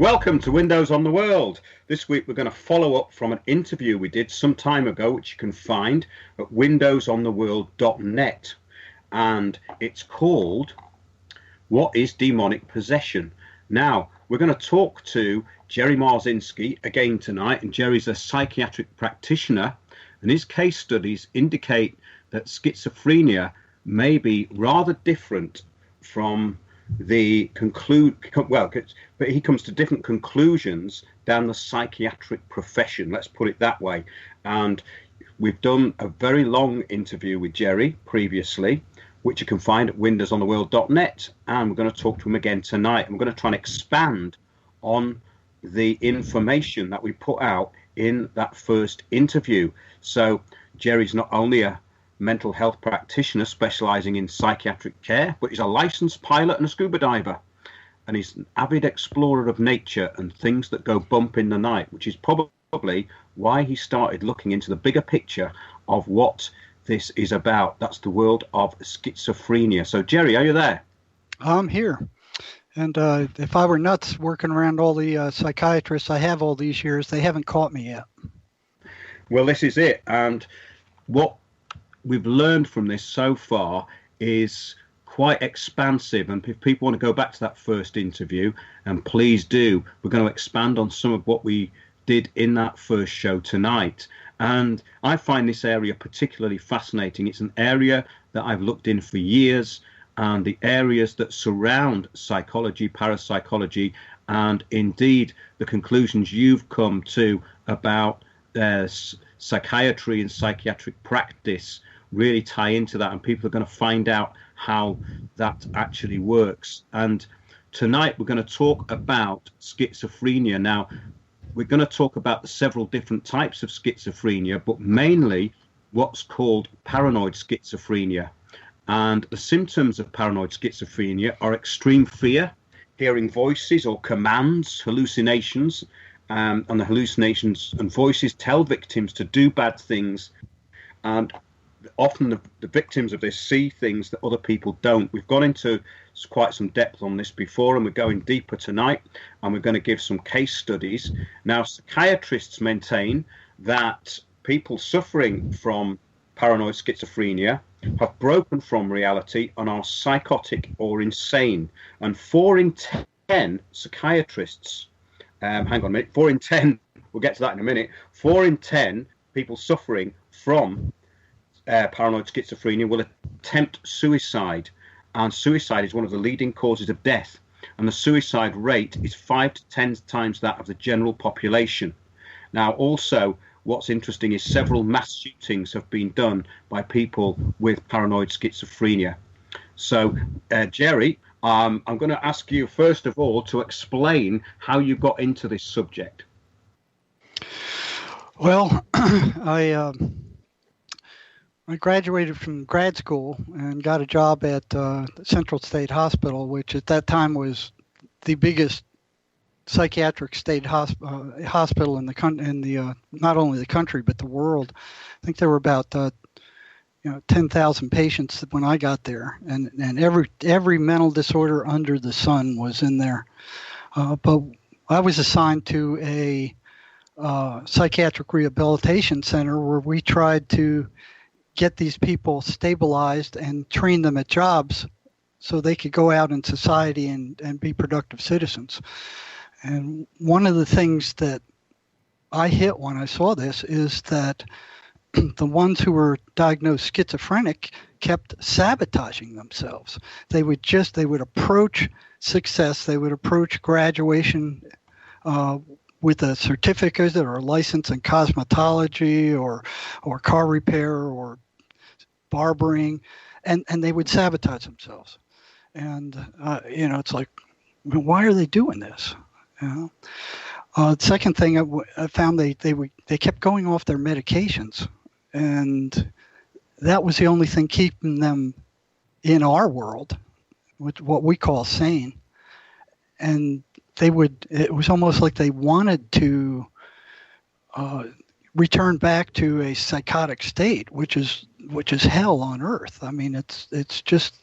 Welcome to Windows on the World. This week we're going to follow up from an interview we did some time ago, which you can find at windowsontheworld.net. And it's called, What is Demonic Possession? Now, we're going to talk to Jerry Marzinsky again tonight. And Jerry's a psychiatric practitioner. And his case studies indicate that schizophrenia may be rather different from the but he comes to different conclusions down the psychiatric profession, let's put it that way. And we've done a very long interview with Jerry previously, which you can find at windowsontheworld.net, and we're going to talk to him again tonight, and we're going to try and expand on the information that we put out in that first interview. So Jerry's not only a mental health practitioner specializing in psychiatric care, but he's a licensed pilot and a scuba diver, and he's an avid explorer of nature and things that go bump in the night, which is probably why he started looking into the bigger picture of what this is about. That's the world of schizophrenia. So Jerry, are you there? I'm here. And if I were nuts working around all the psychiatrists I have all these years, they haven't caught me yet. Well, this is it. And what we've learned from this so far is quite expansive, and if people want to go back to that first interview, and please do, we're going to expand on some of what we did in that first show tonight. And I find this area particularly fascinating. It's an area that I've looked in for years, and the areas that surround psychology, parapsychology, and indeed the conclusions you've come to about psychiatry and psychiatric practice really tie into that, and people are going to find out how that actually works. And tonight we're going to talk about schizophrenia. Now, we're going to talk about the several different types of schizophrenia, but mainly what's called paranoid schizophrenia. And the symptoms of paranoid schizophrenia are extreme fear, hearing voices or commands, hallucinations, and the hallucinations and voices tell victims to do bad things, and often the victims of this see things that other people don't. We've gone into quite some depth on this before, and we're going deeper tonight, and we're going to give some case studies. Now, psychiatrists maintain that people suffering from paranoid schizophrenia have broken from reality and are psychotic or insane. And 4 in 10 psychiatrists, hang on a minute, 4 in 10, we'll get to that in a minute, 4 in 10 people suffering from paranoid schizophrenia will attempt suicide, and suicide is one of the leading causes of death, and the suicide rate is 5 to 10 times that of the general population. Now, also, what's interesting is several mass shootings have been done by people with paranoid schizophrenia. So, Jerry, I'm going to ask you first of all to explain how you got into this subject. Well, I graduated from grad school and got a job at Central State Hospital, which at that time was the biggest psychiatric state hospital in the not only the country but the world. I think there were about 10,000 patients when I got there, and every mental disorder under the sun was in there. But I was assigned to a psychiatric rehabilitation center where we tried to get these people stabilized and train them at jobs so they could go out in society and be productive citizens. And one of the things that I hit when I saw this is that the ones who were diagnosed schizophrenic kept sabotaging themselves. They would approach success, they would approach graduation with a certificate or a license in cosmetology or car repair or barbering, and they would sabotage themselves. And it's like, why are they doing this? The second thing I found, they kept going off their medications, and that was the only thing keeping them in our world, with what we call sane. And it was almost like they wanted to return back to a psychotic state, which is hell on earth. I mean, it's just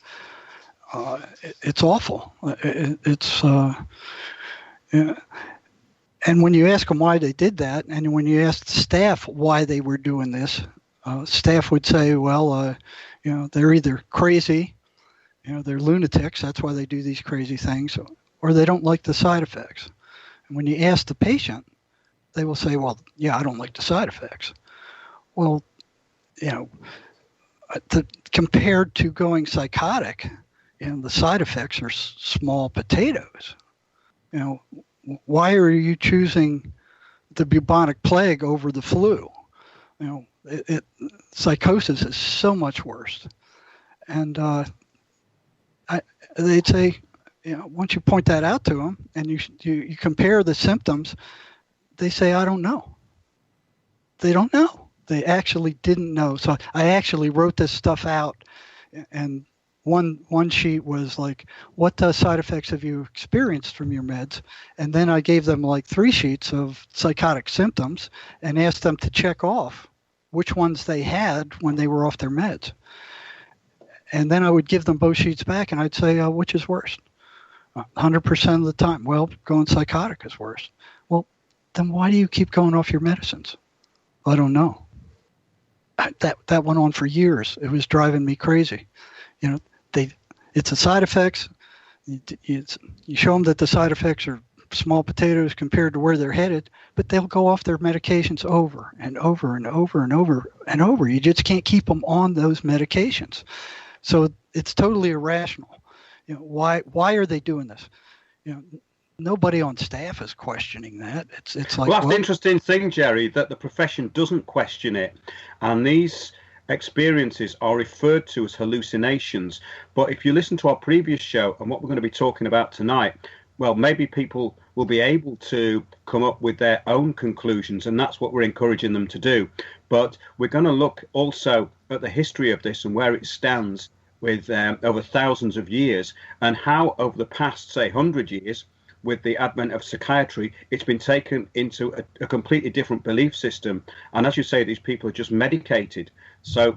it's awful. It's Yeah. And when you ask them why they did that, and when you ask the staff why they were doing this, staff would say, well, they're either crazy, they're lunatics, that's why they do these crazy things, or they don't like the side effects. And when you ask the patient, they will say, well, yeah, I don't like the side effects. Well, compared to going psychotic, the side effects are small potatoes. Why are you choosing the bubonic plague over the flu? Psychosis is so much worse. And they'd say, once you point that out to them and you compare the symptoms, they say, I don't know. They don't know. They actually didn't know. So I actually wrote this stuff out, and one sheet was like, what side effects have you experienced from your meds? And then I gave them like 3 sheets of psychotic symptoms and asked them to check off which ones they had when they were off their meds. And then I would give them both sheets back, and I'd say, which is worse? 100% of the time, well, going psychotic is worse. Well, then why do you keep going off your medicines? I don't know. That went on for years. It was driving me crazy. It's the side effects. You show them that the side effects are small potatoes compared to where they're headed, but they'll go off their medications over and over and over and over and over. You just can't keep them on those medications. So it's totally irrational. Why are they doing this? Nobody on staff is questioning that. It's like, well, that's the interesting thing, Jerry, that the profession doesn't question it, and these experiences are referred to as hallucinations. But if you listen to our previous show and what we're going to be talking about tonight, well, maybe people will be able to come up with their own conclusions, and that's what we're encouraging them to do. But we're going to look also at the history of this and where it stands with over thousands of years, and how over the past, say, 100 years, with the advent of psychiatry, it's been taken into a completely different belief system. And as you say, these people are just medicated. So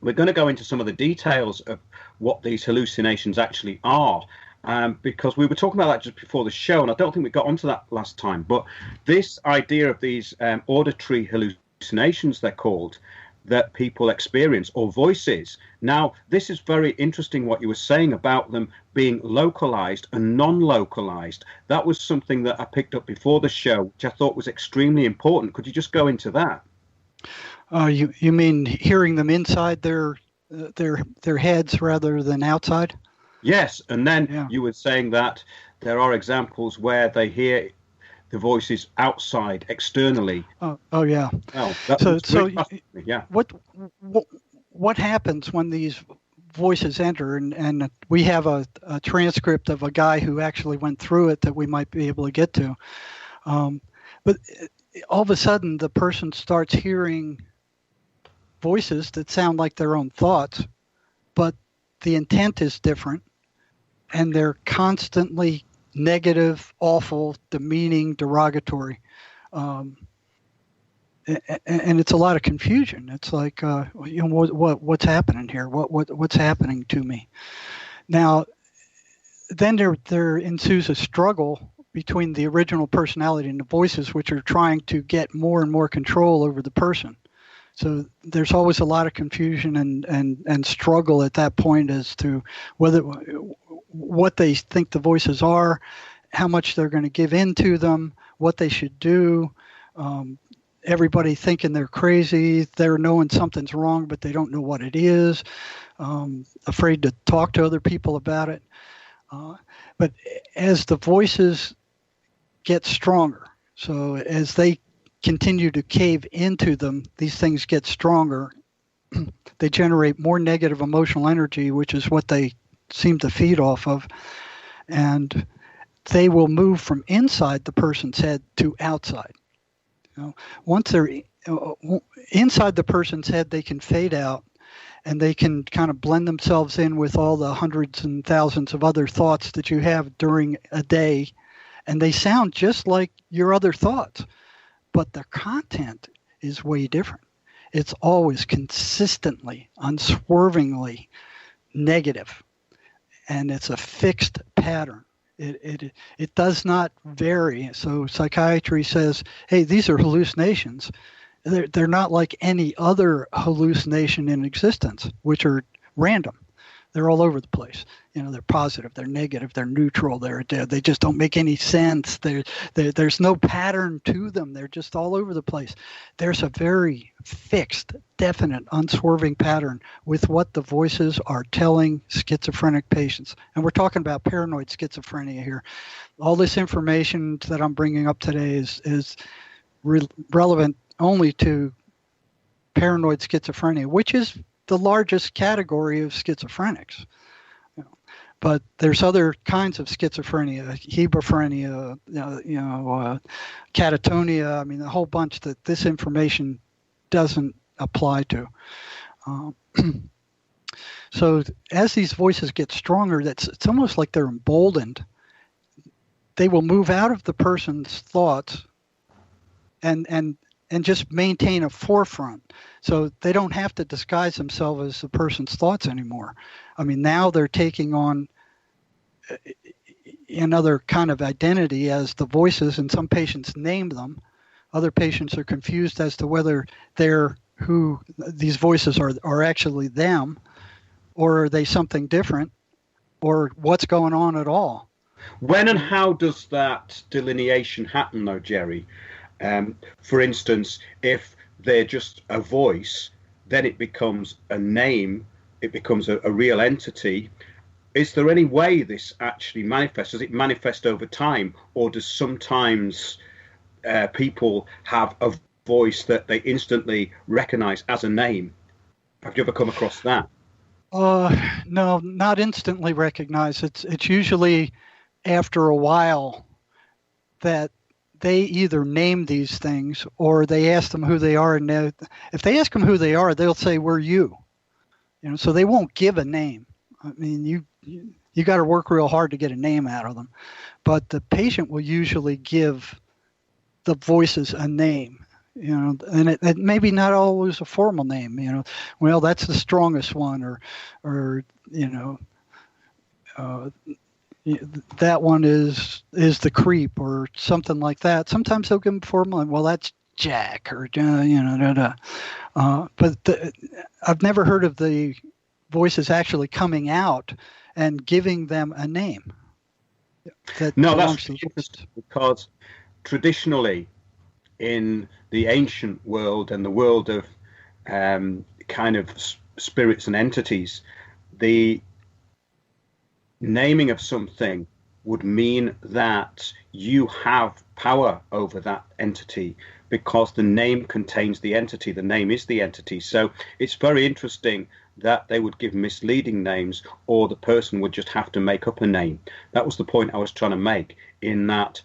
we're going to go into some of the details of what these hallucinations actually are, because we were talking about that just before the show, and I don't think we got onto that last time. But this idea of these auditory hallucinations, they're called, that people experience, or voices. Now, this is very interesting what you were saying about them being localized and non-localized. That was something that I picked up before the show, which I thought was extremely important. Could you just go into that? You mean hearing them inside their heads rather than outside? Yes, and then you were saying that there are examples where they hear the voices outside, externally. Oh yeah. Oh, yeah. What happens when these voices enter? And we have a transcript of a guy who actually went through it that we might be able to get to. But all of a sudden, the person starts hearing voices that sound like their own thoughts, but the intent is different, and they're constantly negative, awful, demeaning, derogatory, and it's a lot of confusion. It's like, what's happening here? What's happening to me? Now, then there ensues a struggle between the original personality and the voices, which are trying to get more and more control over the person. So there's always a lot of confusion and struggle at that point as to what they think the voices are, how much they're going to give in to them, what they should do. Everybody thinking they're crazy, they're knowing something's wrong, but they don't know what it is, afraid to talk to other people about it. But as the voices get stronger, so as they continue to cave into them, these things get stronger. They generate more negative emotional energy, which is what they seem to feed off of, and they will move from inside the person's head to outside. Once they're inside the person's head, they can fade out, and they can kind of blend themselves in with all the hundreds and thousands of other thoughts that you have during a day, and they sound just like your other thoughts, but their content is way different. It's always consistently, unswervingly negative, and it's a fixed pattern. It does not vary. So psychiatry says, hey, these are hallucinations. They're not like any other hallucination in existence, which are random. They're all over the place. They're positive, they're negative, they're neutral. They just don't make any sense. There's no pattern to them. They're just all over the place. There's a very fixed, definite, unswerving pattern with what the voices are telling schizophrenic patients. And we're talking about paranoid schizophrenia here. All this information that I'm bringing up today is relevant only to paranoid schizophrenia, which is the largest category of schizophrenics. But there's other kinds of schizophrenia, hebephrenia, catatonia. I mean, a whole bunch that this information doesn't apply to. So as these voices get stronger, it's almost like they're emboldened. They will move out of the person's thoughts and just maintain a forefront. So they don't have to disguise themselves as the person's thoughts anymore. I mean, now they're taking on another kind of identity as the voices, and some patients name them. Other patients are confused as to whether they're who these voices are actually them, or are they something different, or what's going on at all. When and how does that delineation happen, though, Jerry? For instance, if they're just a voice, then it becomes a name, it becomes a real entity. Is there any way this actually manifests? Does it manifest over time, or does sometimes people have a voice that they instantly recognize as a name? Have you ever come across that? No, not instantly recognized. It's usually after a while that they either name these things or they ask them who they are. And if they ask them who they are, they'll say, "We're you." So they won't give a name. I mean, you got to work real hard to get a name out of them. But the patient will usually give the voices a name, and it maybe not always a formal name, well, that's the strongest one, or that one is the creep, or something like that. Sometimes they'll give them formal, well, that's Jack, or but I've never heard of the voices actually coming out and giving them a name. No, that's interesting, because traditionally in the ancient world and the world of kind of spirits and entities, the naming of something would mean that you have power over that entity, because the name contains the entity. The name is the entity. So it's very interesting that they would give misleading names, or the person would just have to make up a name. That was the point I was trying to make, in that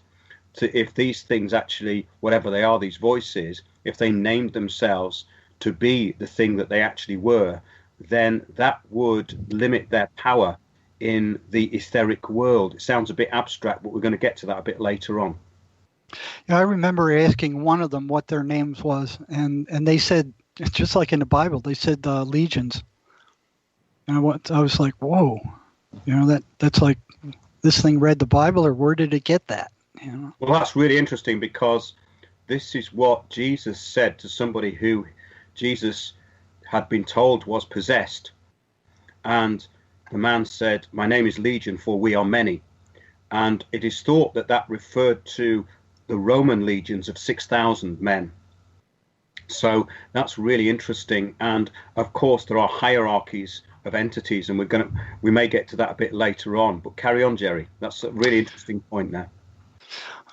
if these things actually, whatever they are, these voices, if they named themselves to be the thing that they actually were, then that would limit their power in the etheric world. It sounds a bit abstract, but we're going to get to that a bit later on. Yeah, I remember asking one of them what their names was, and they said, just like in the Bible, they said legions. And I was like, whoa, that's like, this thing read the Bible, or where did it get that? Well, that's really interesting, because this is what Jesus said to somebody who Jesus had been told was possessed. And the man said, "My name is Legion, for we are many." And it is thought that that referred to the Roman legions of 6,000 men. So that's really interesting. And of course, there are hierarchies of entities, and we may get to that a bit later on. But carry on, Jerry. That's a really interesting point there.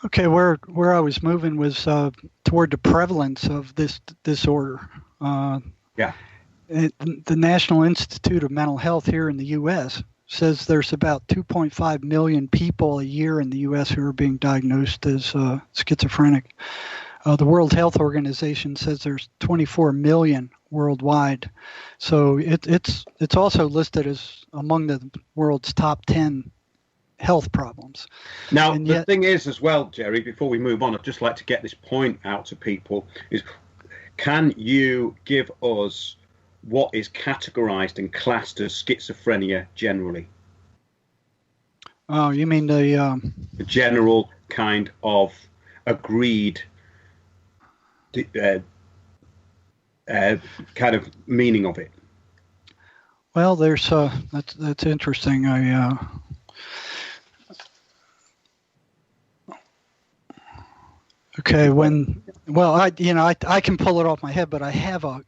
Okay, where I was moving was toward the prevalence of this disorder. Yeah. The National Institute of Mental Health here in the U.S. says there's about 2.5 million people a year in the U.S. who are being diagnosed as schizophrenic. The World Health Organization says there's 24 million worldwide. So it's also listed as among the world's top 10 health problems. Now, the thing is as well, Jerry, before we move on, I'd just like to get this point out to people, is can you give us what is categorized and classed as schizophrenia generally? Oh, you mean the general kind of agreed kind of meaning of it. Well, there's that's interesting. Okay, I can pull it off my head, but I have a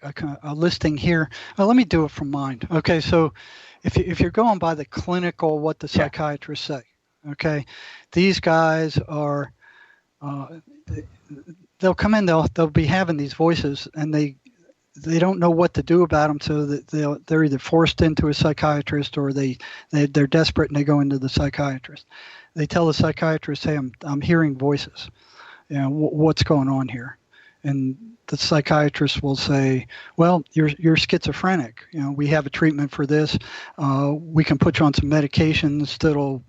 listing here. Let me do it from mind. Okay, so if you're going by the clinical, what the psychiatrists say, okay, these guys are, they'll come in, they'll be having these voices, and they don't know what to do about them, so that they're either forced into a psychiatrist or they're desperate and they go into the psychiatrist. They tell the psychiatrist, "Hey, I'm hearing voices. What's going on here?" And the psychiatrist will say, "Well, you're schizophrenic. We have a treatment for this. We can put you on some medications that'll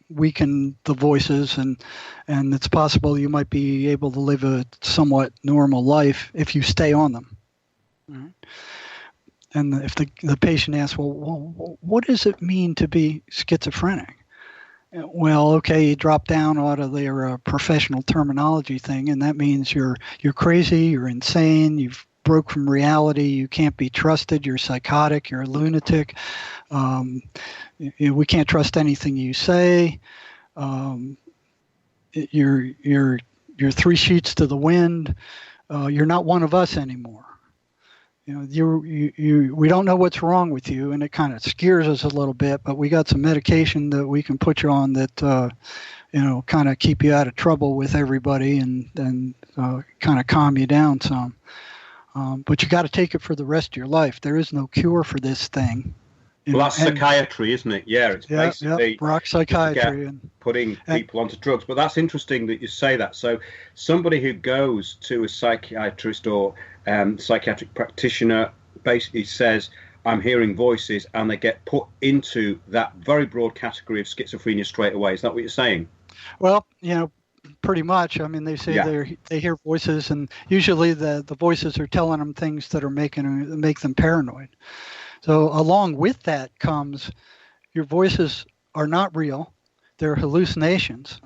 weaken the voices, and it's possible you might be able to live a somewhat normal life if you stay on them." Right. And if the patient asks, well, what does it mean to be schizophrenic? Well, okay, you drop down out of their professional terminology thing, and that means you're crazy, you're insane, you've broke from reality, you can't be trusted, you're psychotic, you're a lunatic. We can't trust anything you say. You're 3 sheets to the wind. You're not one of us anymore. We don't know what's wrong with you, and it kind of scares us a little bit, but we got some medication that we can put you on that, kind of keep you out of trouble with everybody and kind of calm you down some. But you got to take it for the rest of your life. There is no cure for this thing. Well, that's psychiatry, isn't it? Yeah, it's basically rock psychiatry and putting people onto drugs. But that's interesting that you say that. So somebody who goes to a psychiatrist or psychiatric practitioner basically says, "I'm hearing voices," and they get put into that very broad category of schizophrenia straight away. Is that what you're saying? Well, pretty much. I mean, they say they hear voices, and usually the voices are telling them things that are make them paranoid. So along with that comes your voices are not real. They're hallucinations,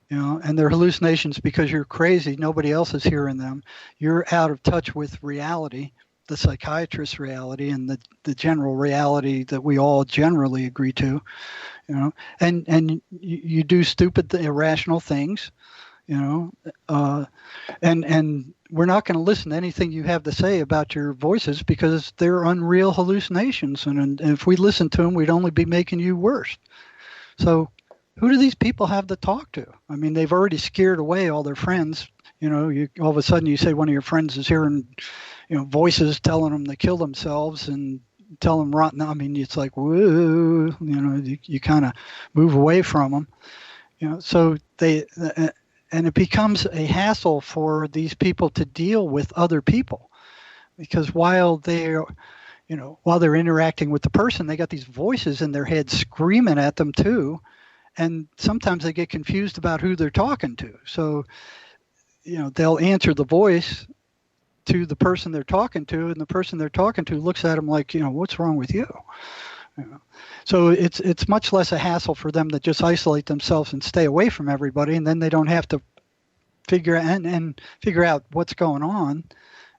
and they're hallucinations because you're crazy. Nobody else is hearing them. You're out of touch with reality, the psychiatrist's reality, and the general reality that we all generally agree to, and you do stupid, irrational things, and we're not going to listen to anything you have to say about your voices because they're unreal hallucinations. And if we listen to them, we'd only be making you worse. So who do these people have to talk to? I mean, they've already scared away all their friends. All of a sudden you say one of your friends is hearing, voices telling them to kill themselves and tell them rotten. I mean, it's like, whoa, you kind of move away from them. So and it becomes a hassle for these people to deal with other people, because while they're interacting with the person, they got these voices in their head screaming at them too, and sometimes they get confused about who they're talking to. So, they'll answer the voice to the person they're talking to, and the person they're talking to looks at them like, what's wrong with you? So it's much less a hassle for them to just isolate themselves and stay away from everybody, and then they don't have to figure out what's going on.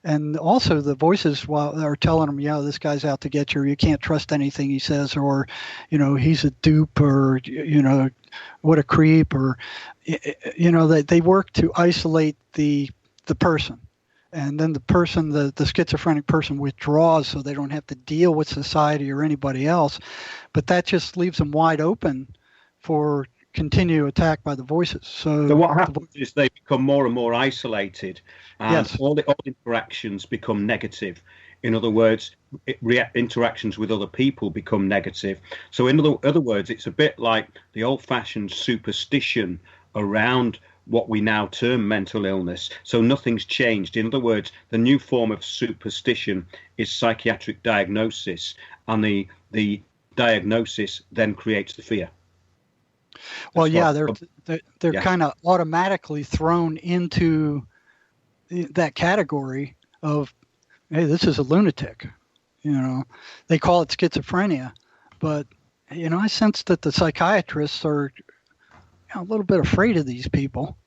And also the voices are telling them, this guy's out to get you, or you can't trust anything he says, or he's a dupe, or what a creep, or they work to isolate the person. And then the schizophrenic person withdraws so they don't have to deal with society or anybody else. But that just leaves them wide open for continued attack by the voices. So what happens is they become more and more isolated, and all the interactions become negative. In other words, interactions with other people become negative. So in other words, it's a bit like the old-fashioned superstition around what we now term mental illness. So nothing's changed. In other words, the new form of superstition is psychiatric diagnosis, and the diagnosis then creates the fear. Well, they're kind of automatically thrown into that category of, hey, this is a lunatic. They call it schizophrenia, but I sense that the psychiatrists are a little bit afraid of these people.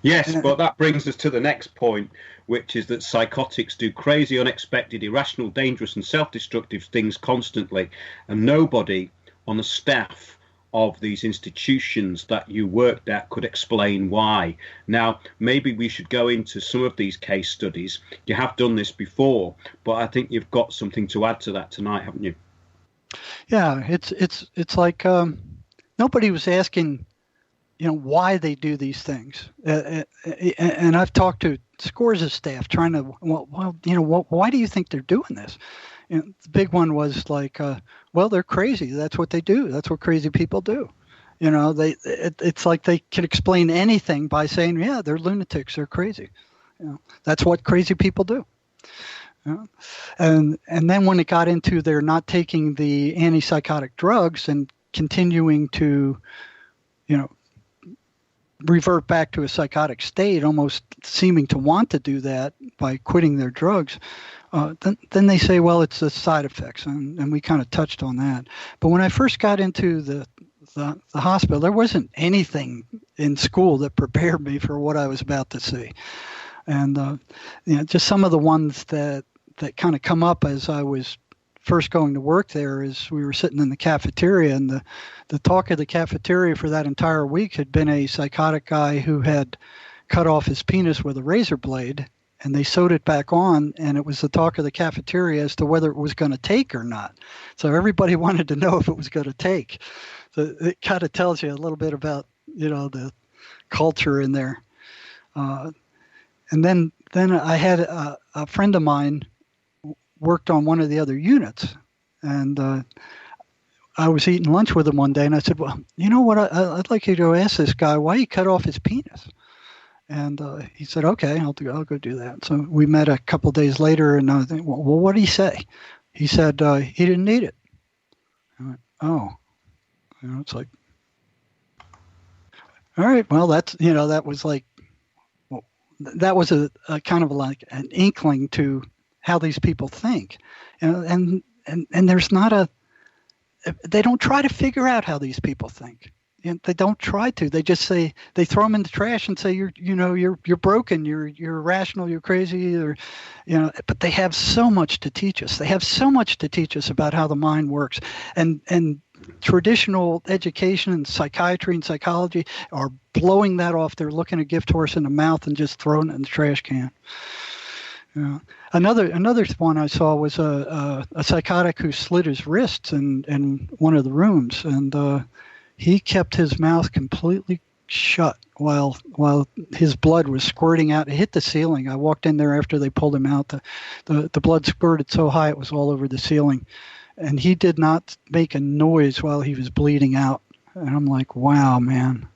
Yes, but that brings us to the next point, which is that psychotics do crazy, unexpected, irrational, dangerous, and self-destructive things constantly, and nobody on the staff of these institutions that you worked at could explain why. Now, maybe we should go into some of these case studies. You have done this before, but I think you've got something to add to that tonight, haven't you? Yeah, it's like nobody was asking, why they do these things. And I've talked to scores of staff trying to, why do you think they're doing this? And the big one was like, they're crazy. That's what they do. That's what crazy people do. It's like they can explain anything by saying, yeah, they're lunatics. They're crazy. That's what crazy people do. And then when it got into they're not taking the antipsychotic drugs and continuing to, revert back to a psychotic state, almost seeming to want to do that by quitting their drugs, then they say, well, it's the side effects, and we kind of touched on that. But when I first got into the hospital, there wasn't anything in school that prepared me for what I was about to see. And just some of the ones that kind of come up as I was first going to work there is we were sitting in the cafeteria, and the talk of the cafeteria for that entire week had been a psychotic guy who had cut off his penis with a razor blade, and they sewed it back on, and it was the talk of the cafeteria as to whether it was going to take or not. So everybody wanted to know if it was going to take. So it kind of tells you a little bit about, the culture in there. And then I had a friend of mine worked on one of the other units, and I was eating lunch with him one day, and I said, well, you know what, I'd like you to ask this guy why he cut off his penis. And he said, okay, I'll go do that. So we met a couple of days later, and I was thinking, well, what did he say? He said he didn't need it. I went, oh. It's like, all right, well, that's, that was like, well, that was a kind of like an inkling to how these people think, and there's not they don't try to figure out how these people think. They don't try to. They just say, they throw them in the trash and say, you're broken, you're irrational, you're crazy, or, but they have so much to teach us. They have so much to teach us about how the mind works, and traditional education and psychiatry and psychology are blowing that off. They're looking a gift horse in the mouth and just throwing it in the trash can. Another one I saw was a psychotic who slit his wrists in one of the rooms, and he kept his mouth completely shut while his blood was squirting out. It hit the ceiling. I walked in there after they pulled him out. The blood squirted so high it was all over the ceiling, and he did not make a noise while he was bleeding out. And I'm like, wow, man.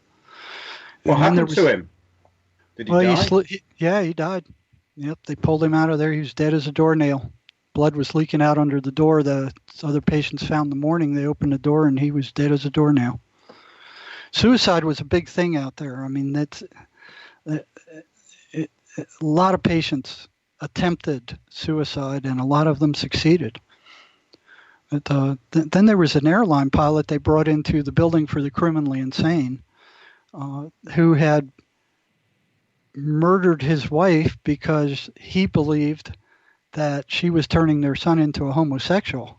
What happened to him? Did he die? He died. Yep, they pulled him out of there. He was dead as a doornail. Blood was leaking out under the door. The other patients found in the morning. They opened the door, and he was dead as a doornail. Suicide was a big thing out there. I mean, a lot of patients attempted suicide, and a lot of them succeeded. But, then there was an airline pilot they brought into the building for the criminally insane, who had murdered his wife because he believed that she was turning their son into a homosexual,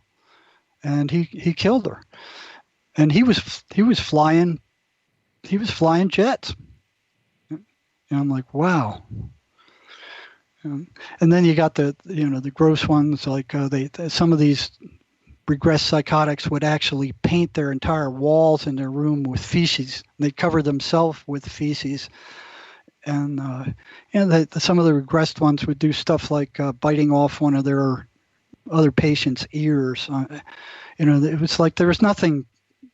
and he killed her. And he was flying jets. And I'm like, wow. And then you got the gross ones, like some of these regressed psychotics would actually paint their entire walls in their room with feces. They'd cover themselves with feces. And some of the regressed ones would do stuff like biting off one of their other patients' ears. It was like there was nothing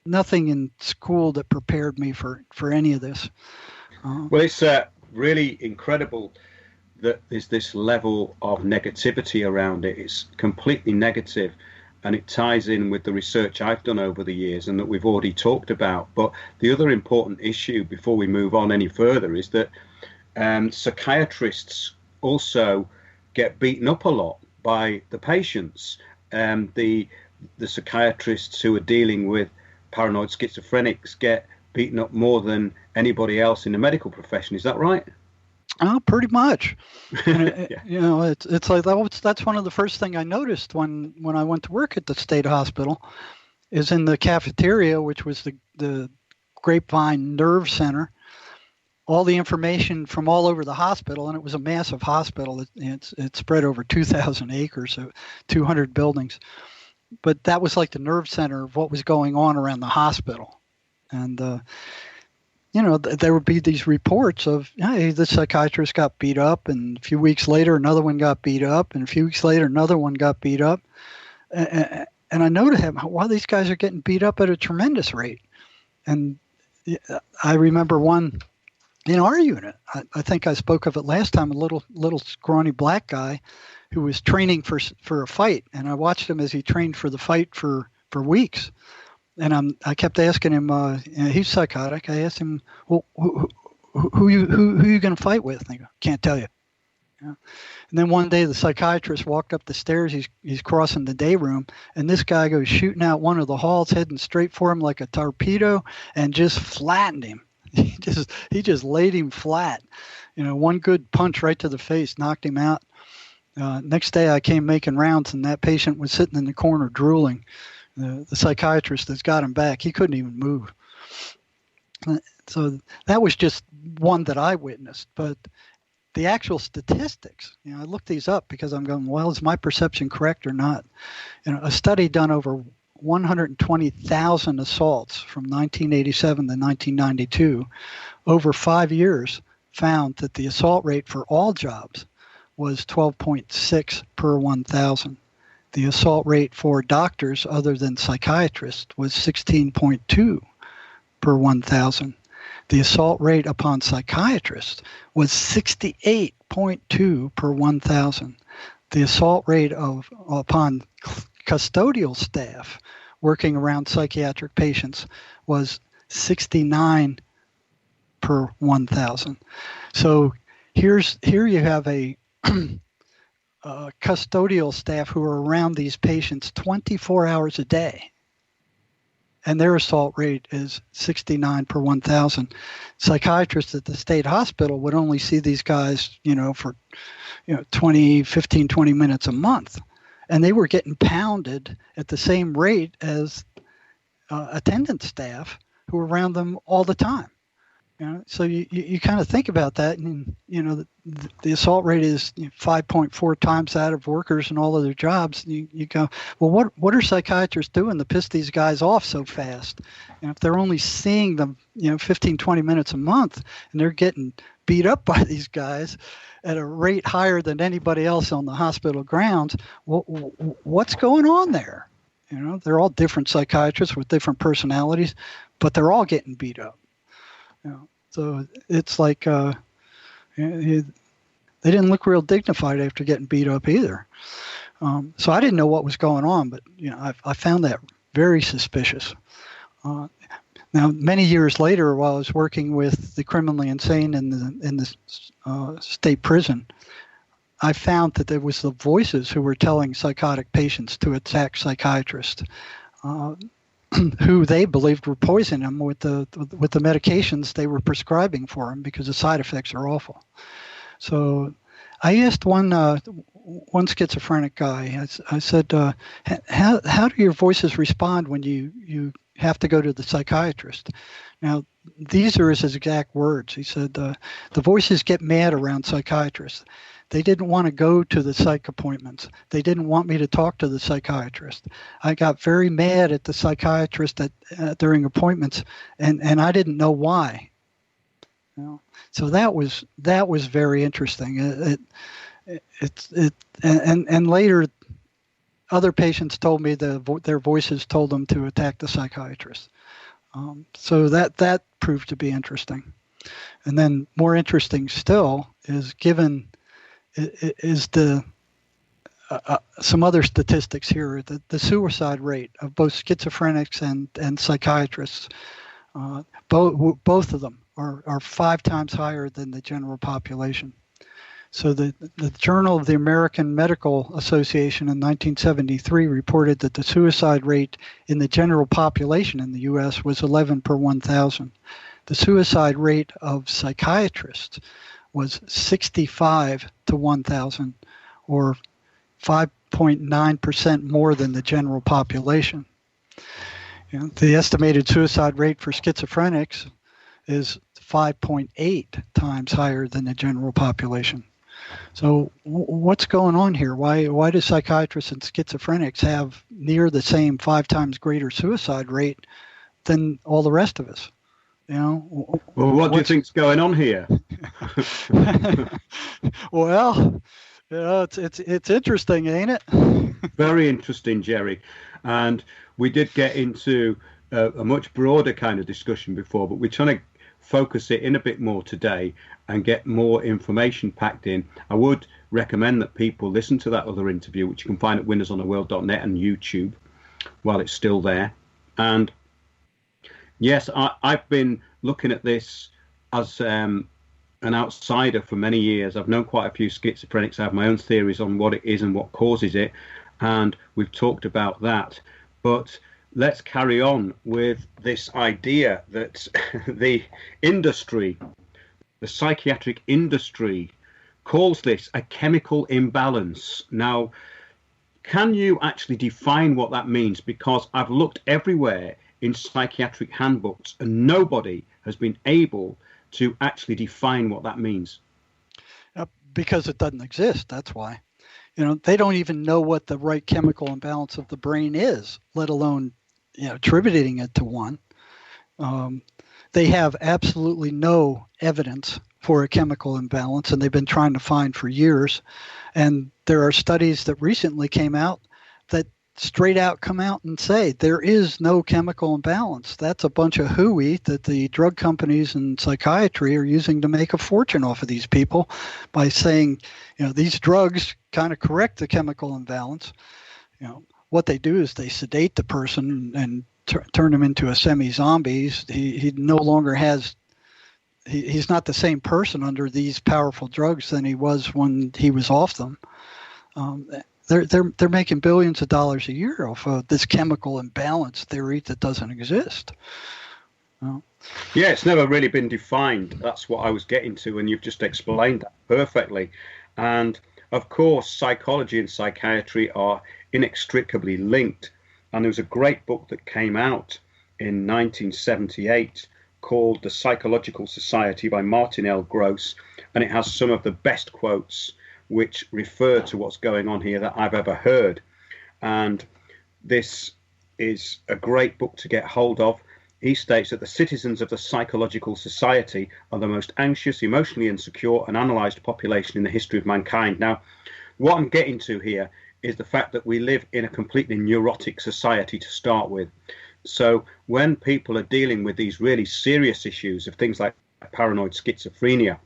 in school that prepared me for any of this. Well, it's really incredible that there's this level of negativity around it. It's completely negative, and it ties in with the research I've done over the years and that we've already talked about. But the other important issue before we move on any further is that psychiatrists also get beaten up a lot by the patients. The the psychiatrists who are dealing with paranoid schizophrenics get beaten up more than anybody else in the medical profession. Is that right? Oh, pretty much. And Yeah. you know, it's like that's one of the first thing I noticed when I went to work at the state hospital, is in the cafeteria, which was the Grapevine Nerve Center. All the information from all over the hospital, and it was a massive hospital. It spread over 2,000 acres, so 200 buildings. But that was like the nerve center of what was going on around the hospital. And you know, there would be these reports of, hey, the psychiatrist got beat up, and a few weeks later another one got beat up, and a few weeks later another one got beat up. And I noticed, wow, these guys are getting beat up at a tremendous rate. And I remember one in our unit. I think I spoke of it last time. A little scrawny black guy who was training for a fight, and I watched him as he trained for the fight for weeks. And I kept asking him. He's psychotic. I asked him, well, who you going to fight with? And he goes, can't tell you. Yeah. And then one day the psychiatrist walked up the stairs. He's crossing the day room, and this guy goes shooting out one of the halls, heading straight for him like a torpedo, and just flattened him. He just laid him flat. You know, one good punch right to the face knocked him out. Next day I came making rounds, and that patient was sitting in the corner drooling. The psychiatrist that's got him back, he couldn't even move. So that was just one that I witnessed. But the actual statistics, you know, I looked these up because I'm going, well, is my perception correct or not? You know, a study done over 120,000 assaults from 1987 to 1992 over 5 years found that the assault rate for all jobs was 12.6 per 1,000. The assault rate for doctors other than psychiatrists was 16.2 per 1,000. The assault rate upon psychiatrists was 68.2 per 1,000. The assault rate upon custodial staff working around psychiatric patients was 69 per 1,000. So here you have a custodial staff who are around these patients 24 hours a day, and their assault rate is 69 per 1,000. Psychiatrists at the state hospital would only see these guys, you know, for 20 minutes a month, and they were getting pounded at the same rate as attendant staff who were around them all the time. You know, so you kind of think about that, and you know the assault rate is 5.4 times that of workers in all other jobs. You go, well, what are psychiatrists doing to piss these guys off so fast? And if they're only seeing them 15, 20 minutes a month, and they're getting beat up by these guys at a rate higher than anybody else on the hospital grounds, what's going on there? You know, they're all different psychiatrists with different personalities, but they're all getting beat up. You know, so it's like they didn't look real dignified after getting beat up either. So I didn't know what was going on, but I found that very suspicious. Now, many years later, while I was working with the criminally insane in the state prison, I found that there was the voices who were telling psychotic patients to attack psychiatrists. Who they believed were poisoning them with the medications they were prescribing for them because the side effects are awful. So I asked one schizophrenic guy, I said, how do your voices respond when you have to go to the psychiatrist? Now, these are his exact words. He said, the voices get mad around psychiatrists. They didn't want to go to the psych appointments. They didn't want me to talk to the psychiatrist. I got very mad at the psychiatrist during appointments, and I didn't know why. So that was very interesting. And later, other patients told me their voices told them to attack the psychiatrist. So that proved to be interesting. And then more interesting still is some other statistics here. The suicide rate of both schizophrenics and psychiatrists, both of them are 5 times higher than the general population. So the Journal of the American Medical Association in 1973 reported that the suicide rate in the general population in the U.S. was 11 per 1,000. The suicide rate of psychiatrists was 65 to 1,000, or 5.9% more than the general population. The estimated suicide rate for schizophrenics is 5.8 times higher than the general population. So what's going on here? Why do psychiatrists and schizophrenics have near the same 5 times greater suicide rate than all the rest of us? Well, what do you think's going on here? Well, it's interesting, ain't it? Very interesting, Jerry. And we did get into a much broader kind of discussion before, but we're trying to focus it in a bit more today and get more information packed in. I would recommend that people listen to that other interview, which you can find at winnersontheworld.net and YouTube while it's still there. And yes, I've been looking at this as an outsider for many years. I've known quite a few schizophrenics. I have my own theories on what it is and what causes it, and we've talked about that. But let's carry on with this idea that the industry, the psychiatric industry, calls this a chemical imbalance. Now, can you actually define what that means? Because I've looked everywhere in psychiatric handbooks and nobody has been able to actually define what that means. Because it doesn't exist, that's why. They don't even know what the right chemical imbalance of the brain is, let alone attributing it to one. They have absolutely no evidence for a chemical imbalance, and they've been trying to find for years. And there are studies that recently came out that straight out come out and say there is no chemical imbalance. That's a bunch of hooey that the drug companies and psychiatry are using to make a fortune off of these people by saying, these drugs kind of correct the chemical imbalance. What they do is they sedate the person and turn him into a semi-zombie. He no longer has, he's not the same person under these powerful drugs than he was when he was off them. They're making billions of dollars a year off of this chemical imbalance theory that doesn't exist. Yeah, it's never really been defined. That's what I was getting to, and you've just explained that perfectly. And of course, psychology and psychiatry are inextricably linked. And there was a great book that came out in 1978 called The Psychological Society by Martin L. Gross, and it has some of the best quotes which refer to what's going on here that I've ever heard. And this is a great book to get hold of. He states that the citizens of the Psychological Society are the most anxious, emotionally insecure, and analysed population in the history of mankind. Now, what I'm getting to here is the fact that we live in a completely neurotic society to start with. So when people are dealing with these really serious issues of things like paranoid schizophrenia,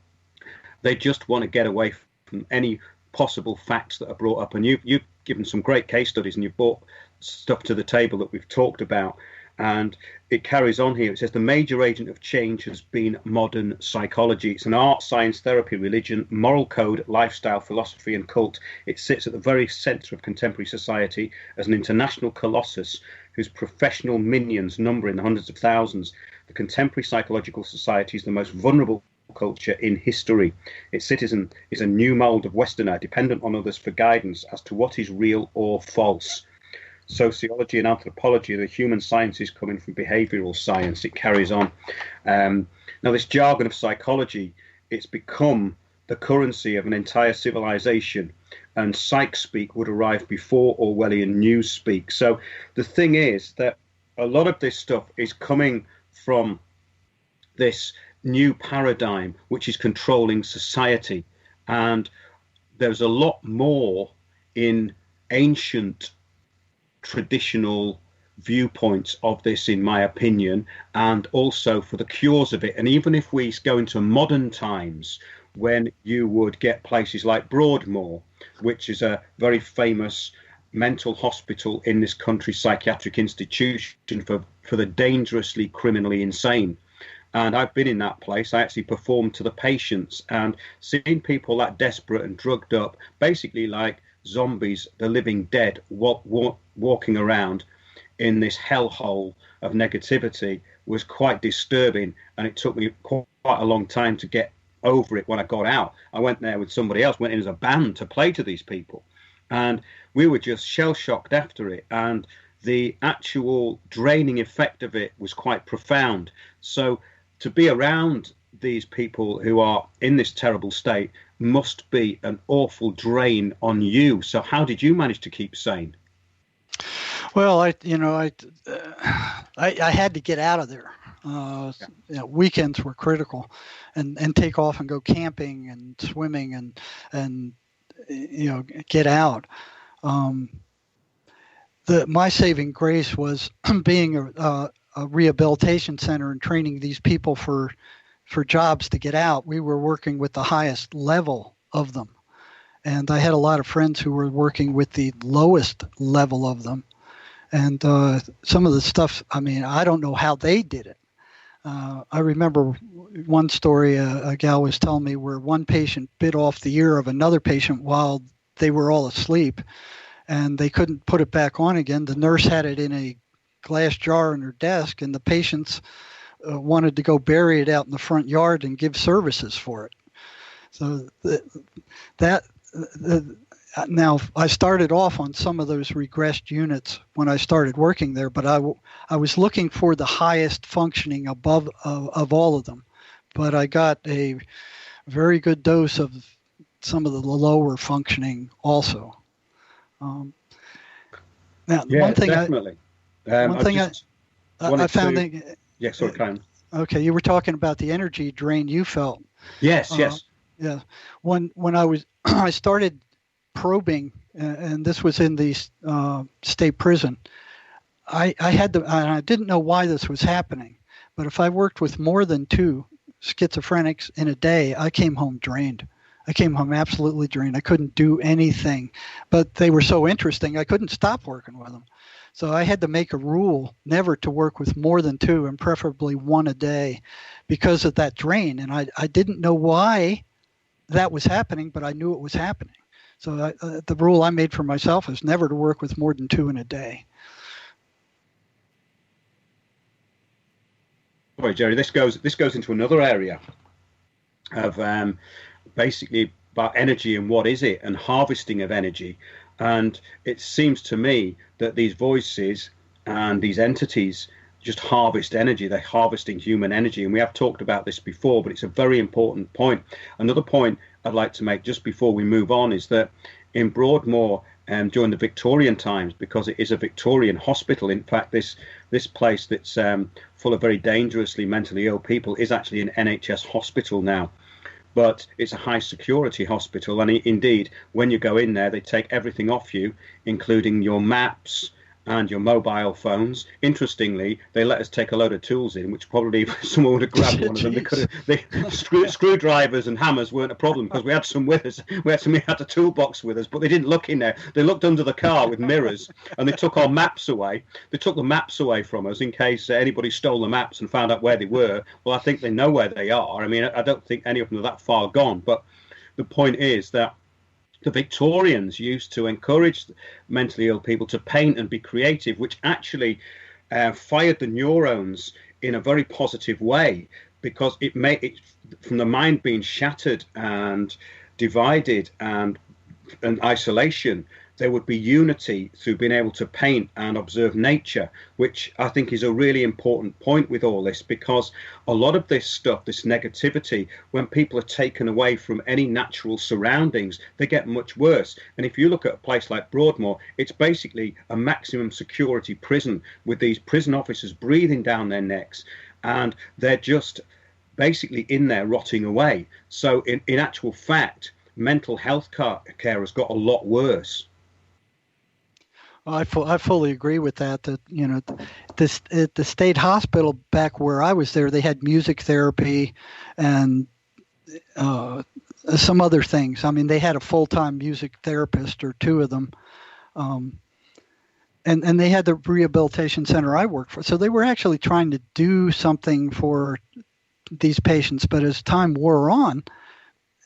they just want to get away from any possible facts that are brought up. And you've given some great case studies, and you've brought stuff to the table that we've talked about. And it carries on here. It says the major agent of change has been modern psychology. It's an art, science, therapy, religion, moral code, lifestyle, philosophy, and cult. It sits at the very centre of contemporary society as an international colossus whose professional minions number in the hundreds of thousands. The contemporary psychological society is the most vulnerable culture in history. Its citizen is a new mould of Westerner, dependent on others for guidance as to what is real or false. Sociology and anthropology are the human sciences coming from behavioural science. It carries on. Now, this jargon of psychology, it's become the currency of an entire civilization, and psych speak would arrive before Orwellian news speak. So the thing is that a lot of this stuff is coming from this new paradigm which is controlling society, and there's a lot more in ancient traditional viewpoints of this, in my opinion, and also for the cures of it. And even if we go into modern times, when you would get places like Broadmoor, which is a very famous mental hospital in this country, psychiatric institution for the dangerously criminally insane, And I've been in that place. I actually performed to the patients, and seeing people that desperate and drugged up, basically like zombies, the living dead, walking around in this hellhole of negativity, was quite disturbing. And it took me quite a long time to get over it when I got out. I went there with somebody else, went in as a band to play to these people. And we were just shell-shocked after it. And the actual draining effect of it was quite profound. So to be around these people who are in this terrible state must be an awful drain on you. So how did you manage to keep sane? Well, I had to get out of there. Weekends were critical, and take off and go camping and swimming and get out. My saving grace was being a rehabilitation center and training these people for jobs to get out. We were working with the highest level of them, and I had a lot of friends who were working with the lowest level of them. And some of the stuff, I don't know how they did it. I remember one story a gal was telling me where one patient bit off the ear of another patient while they were all asleep, and they couldn't put it back on again. The nurse had it in a glass jar in her desk, and the patients wanted to go bury it out in the front yard and give services for it. So now, I started off on some of those regressed units when I started working there, but I was looking for the highest functioning above of all of them. But I got a very good dose of some of the lower functioning also. Now, yeah, one thing definitely. I found that. Yeah, sorry, Karen. Okay, you were talking about the energy drain you felt. Yes, yes. Yeah, when I started probing, and this was in the state prison, I didn't know why this was happening, but if I worked with more than 2 schizophrenics in a day, I came home drained. I came home absolutely drained. I couldn't do anything, but they were so interesting, I couldn't stop working with them. So I had to make a rule never to work with more than 2, and preferably 1 a day, because of that drain. And I didn't know why that was happening, but I knew it was happening. So the rule I made for myself is never to work with more than 2 in a day. Sorry, Jerry. This goes into another area of basically about energy and what is it, and harvesting of energy. And it seems to me that these voices and these entities just harvest energy. They're harvesting human energy, and we have talked about this before, but it's a very important point. Another point I'd like to make just before we move on is that in Broadmoor, during the Victorian times, because it is a Victorian hospital, in fact, this place that's full of very dangerously mentally ill people is actually an NHS hospital now. But it's a high security hospital, and indeed, when you go in there, they take everything off you, including your maps and your mobile phones. Interestingly, they let us take a load of tools in, which probably if someone would have grabbed one of them. Screwdrivers and hammers weren't a problem because we had some with us. We had a toolbox with us, but they didn't look in there. They looked under the car with mirrors, and they took our maps away. They took the maps away from us in case anybody stole the maps and found out where they were. Well, I think they know where they are. I mean, I don't think any of them are that far gone, but the point is that the Victorians used to encourage mentally ill people to paint and be creative, which actually fired the neurons in a very positive way, because it made it, from the mind being shattered and divided and isolation, there would be unity through being able to paint and observe nature, which I think is a really important point with all this, because a lot of this stuff, this negativity, when people are taken away from any natural surroundings, they get much worse. And if you look at a place like Broadmoor, it's basically a maximum security prison with these prison officers breathing down their necks, and they're just basically in there rotting away. So in actual fact, mental health care has got a lot worse. I fully agree with that. That at the state hospital back where I was there, they had music therapy and some other things. I mean, they had a full-time music therapist or 2 of them, and they had the rehabilitation center I worked for. So they were actually trying to do something for these patients. But as time wore on,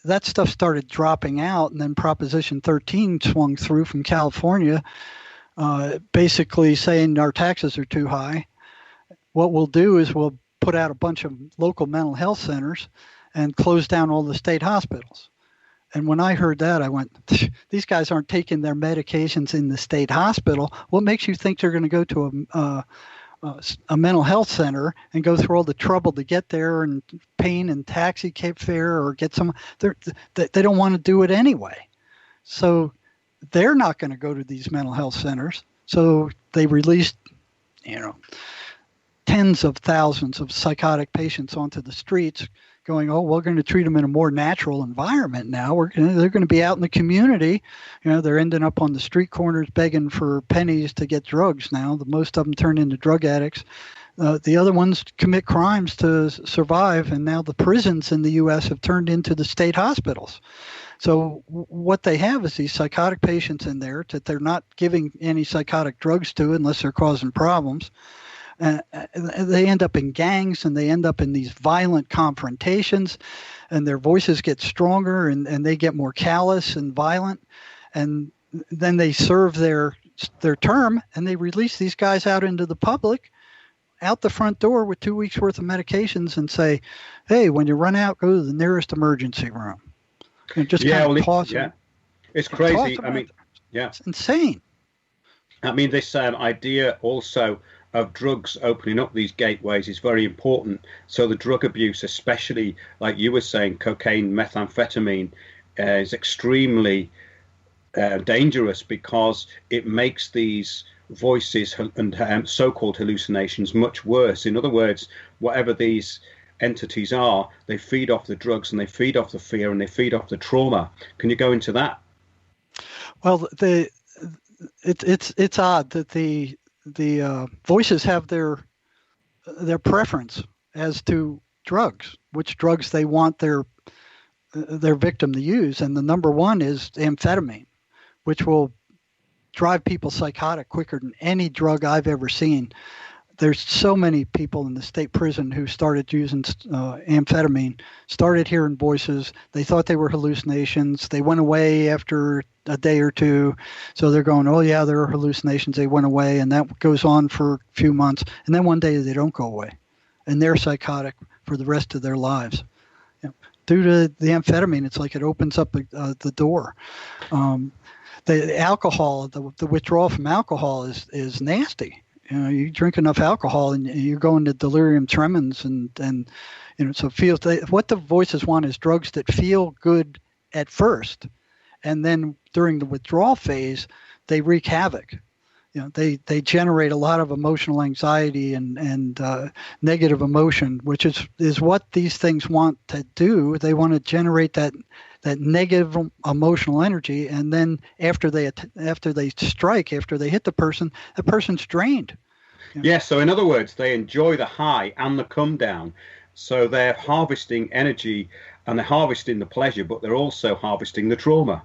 that stuff started dropping out, and then Proposition 13 swung through from California, basically saying our taxes are too high. What we'll do is we'll put out a bunch of local mental health centers and close down all the state hospitals. And when I heard that, I went, these guys aren't taking their medications in the state hospital. What makes you think they're going to go to a mental health center and go through all the trouble to get there, and pain and taxi cab fare, or get some? They don't want to do it anyway. So they're not going to go to these mental health centers. So they released, tens of thousands of psychotic patients onto the streets, going, oh, we're going to treat them in a more natural environment now. They're going to be out in the community. They're ending up on the street corners begging for pennies to get drugs now. Most of them turn into drug addicts. The other ones commit crimes to survive, and now the prisons in the U.S. have turned into the state hospitals. So what they have is these psychotic patients in there that they're not giving any psychotic drugs to unless they're causing problems. They end up in gangs, and they end up in these violent confrontations, and their voices get stronger, and they get more callous and violent. And then they serve their term, and they release these guys out into the public, out the front door with 2 weeks worth of medications, and say, hey, when you run out, go to the nearest emergency room. And just toss them. It's crazy. I mean, it's insane. I mean, this idea also of drugs opening up these gateways is very important. So the drug abuse, especially like you were saying, cocaine, methamphetamine, is extremely dangerous, because it makes these voices and so-called hallucinations much worse. In other words, whatever these entities are, they feed off the drugs, and they feed off the fear, and they feed off the trauma. Can you go into that? Well, it's odd that the voices have their preference as to drugs, which drugs they want their victim to use, and the number one is amphetamine, which will drive people psychotic quicker than any drug I've ever seen. There's so many people in the state prison who started using amphetamine, started hearing voices. They thought they were hallucinations. They went away after a day or two. So they're going, oh, yeah, there are hallucinations. They went away. And that goes on for a few months. And then one day they don't go away. And they're psychotic for the rest of their lives. Due to the amphetamine, it's like it opens up the door. The alcohol, the withdrawal from alcohol is nasty. You drink enough alcohol and you go into delirium tremens, and so it feels what the voices want is drugs that feel good at first, and then during the withdrawal phase, they wreak havoc. They generate a lot of emotional anxiety and negative emotion, which is what these things want to do. They want to generate that negative emotional energy, and then after they strike, after they hit the person's drained. Yes, so in other words, they enjoy the high and the come down. So they're harvesting energy, and they're harvesting the pleasure, but they're also harvesting the trauma.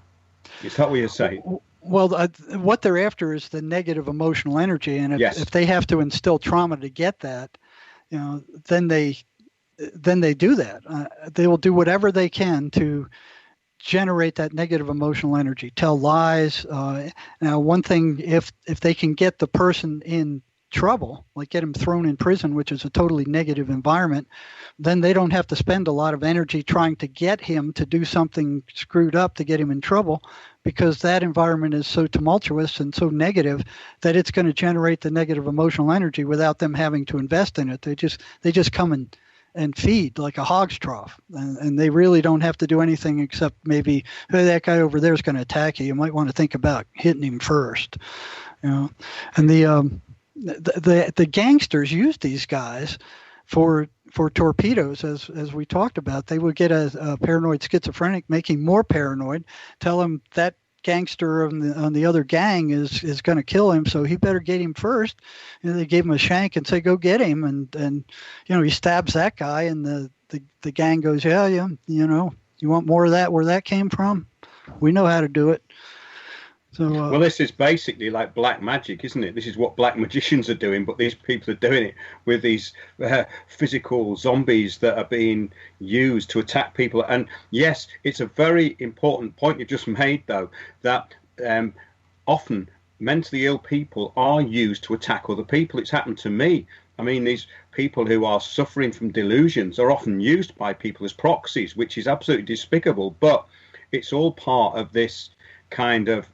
Is that what you're saying? Well, what they're after is the negative emotional energy, and if they have to instill trauma to get that, then they do that. They will do whatever they can to generate that negative emotional energy, tell lies. Now, one thing, if they can get the person in trouble, like get him thrown in prison, which is a totally negative environment, then they don't have to spend a lot of energy trying to get him to do something screwed up to get him in trouble, because that environment is so tumultuous and so negative that it's going to generate the negative emotional energy without them having to invest in it. They just come and feed like a hog's trough, and they really don't have to do anything except maybe, hey, that guy over there is going to attack you. You might want to think about hitting him first. And the gangsters use these guys for torpedoes, as we talked about. They would get a paranoid schizophrenic, make him more paranoid, tell him that gangster on the other gang is going to kill him, so he better get him first. They gave him a shank and say, go get him, and he stabs that guy, and the gang goes, yeah, you want more of that, where that came from? We know how to do it. So, well, this is basically like black magic, isn't it? This is what black magicians are doing, but these people are doing it with these physical zombies that are being used to attack people. And yes, it's a very important point you just made, though, that often mentally ill people are used to attack other people. It's happened to me. I mean, these people who are suffering from delusions are often used by people as proxies, which is absolutely despicable. But it's all part of this kind of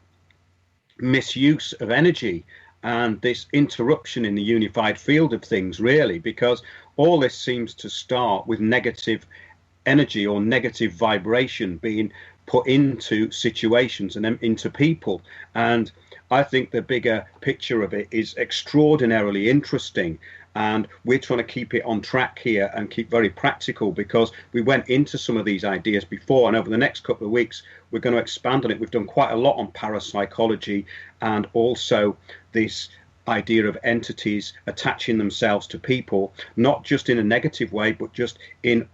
misuse of energy and this interruption in the unified field of things, really, because all this seems to start with negative energy or negative vibration being put into situations and into people. And I think the bigger picture of it is extraordinarily interesting. And we're trying to keep it on track here and keep very practical, because we went into some of these ideas before, and over the next couple of weeks we're going to expand on it. We've done quite a lot on parapsychology and also this idea of entities attaching themselves to people, not just in a negative way, but just in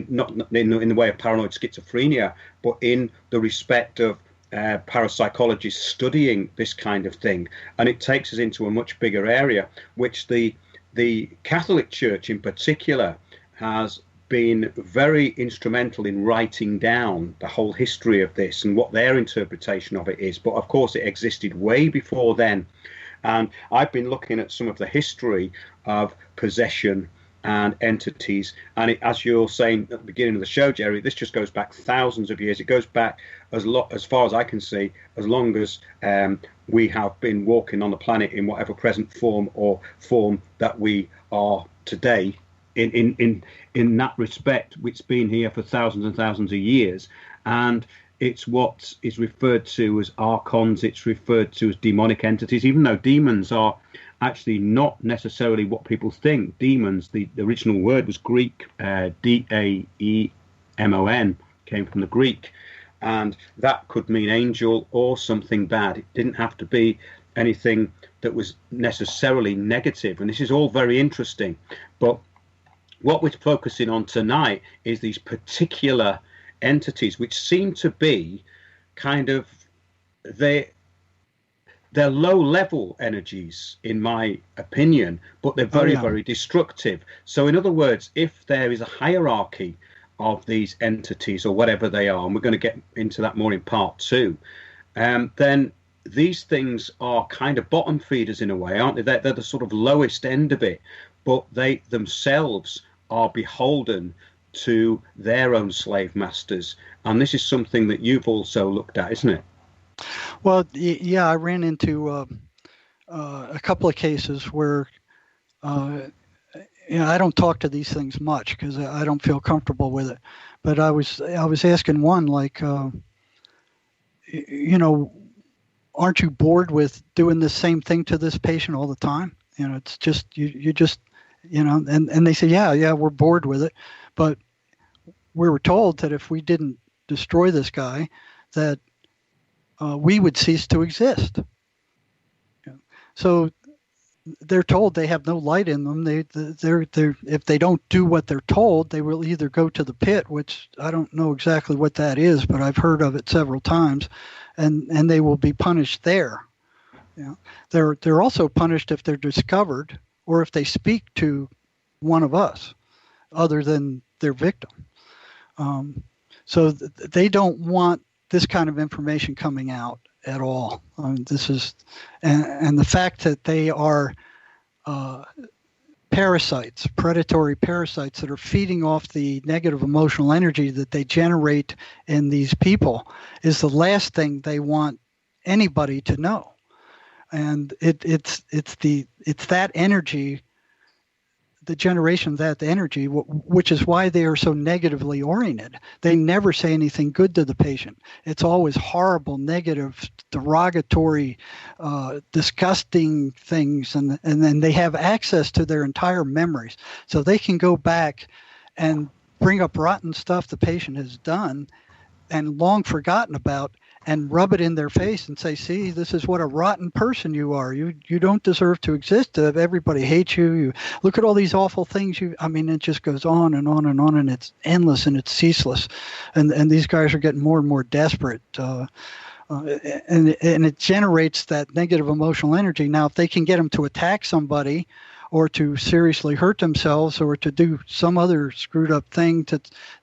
not in the way of paranoid schizophrenia, but in the respect of parapsychologists studying this kind of thing. And it takes us into a much bigger area, which the Catholic Church in particular has been very instrumental in writing down the whole history of this and what their interpretation of it is. But of course, it existed way before then. And I've been looking at some of the history of possession and entities. And as you're saying at the beginning of the show, Jerry, this just goes back thousands of years. It goes back as far as I can see, as long as we have been walking on the planet in whatever present form or form that we are today. In that respect, it's been here for thousands and thousands of years. And it's what is referred to as archons. It's referred to as demonic entities, even though demons are actually not necessarily what people think. Demons, the original word was Greek, Daemon, came from the Greek, and that could mean angel or something bad. It didn't have to be anything that was necessarily negative, and this is all very interesting. But what we're focusing on tonight is these particular entities, which seem to be kind of they're low-level energies, in my opinion, but they're very, very destructive. So in other words, if there is a hierarchy of these entities or whatever they are, and we're going to get into that more in part 2, then these things are kind of bottom feeders in a way, aren't they? They're the sort of lowest end of it, but they themselves are beholden to their own slave masters. And this is something that you've also looked at, isn't it? Well, yeah, I ran into a couple of cases where I don't talk to these things much because I don't feel comfortable with it. But I was asking one, like, aren't you bored with doing the same thing to this patient all the time? It's just you just and they say, yeah, we're bored with it, but we were told that if we didn't destroy this guy, that we would cease to exist. So they're told they have no light in them. They're if they don't do what they're told, they will either go to the pit, which I don't know exactly what that is, but I've heard of it several times, and they will be punished there. They're also punished if they're discovered or if they speak to one of us other than their victim. So they don't want this kind of information coming out at all. This is, and the fact that they are parasites, predatory parasites that are feeding off the negative emotional energy that they generate in these people is the last thing they want anybody to know. And it's that energy, the generation of that energy, which is why they are so negatively oriented. They never say anything good to the patient. It's always horrible, negative, derogatory, disgusting things, and then they have access to their entire memories. So they can go back and bring up rotten stuff the patient has done and long forgotten about, and rub it in their face and say, see, this is what a rotten person you are. You don't deserve to exist. Everybody hates you. You look at all these awful things. It just goes on and on and on, and it's endless and it's ceaseless. And these guys are getting more and more desperate. and it generates that negative emotional energy. Now, if they can get them to attack somebody, or to seriously hurt themselves, or to do some other screwed up thing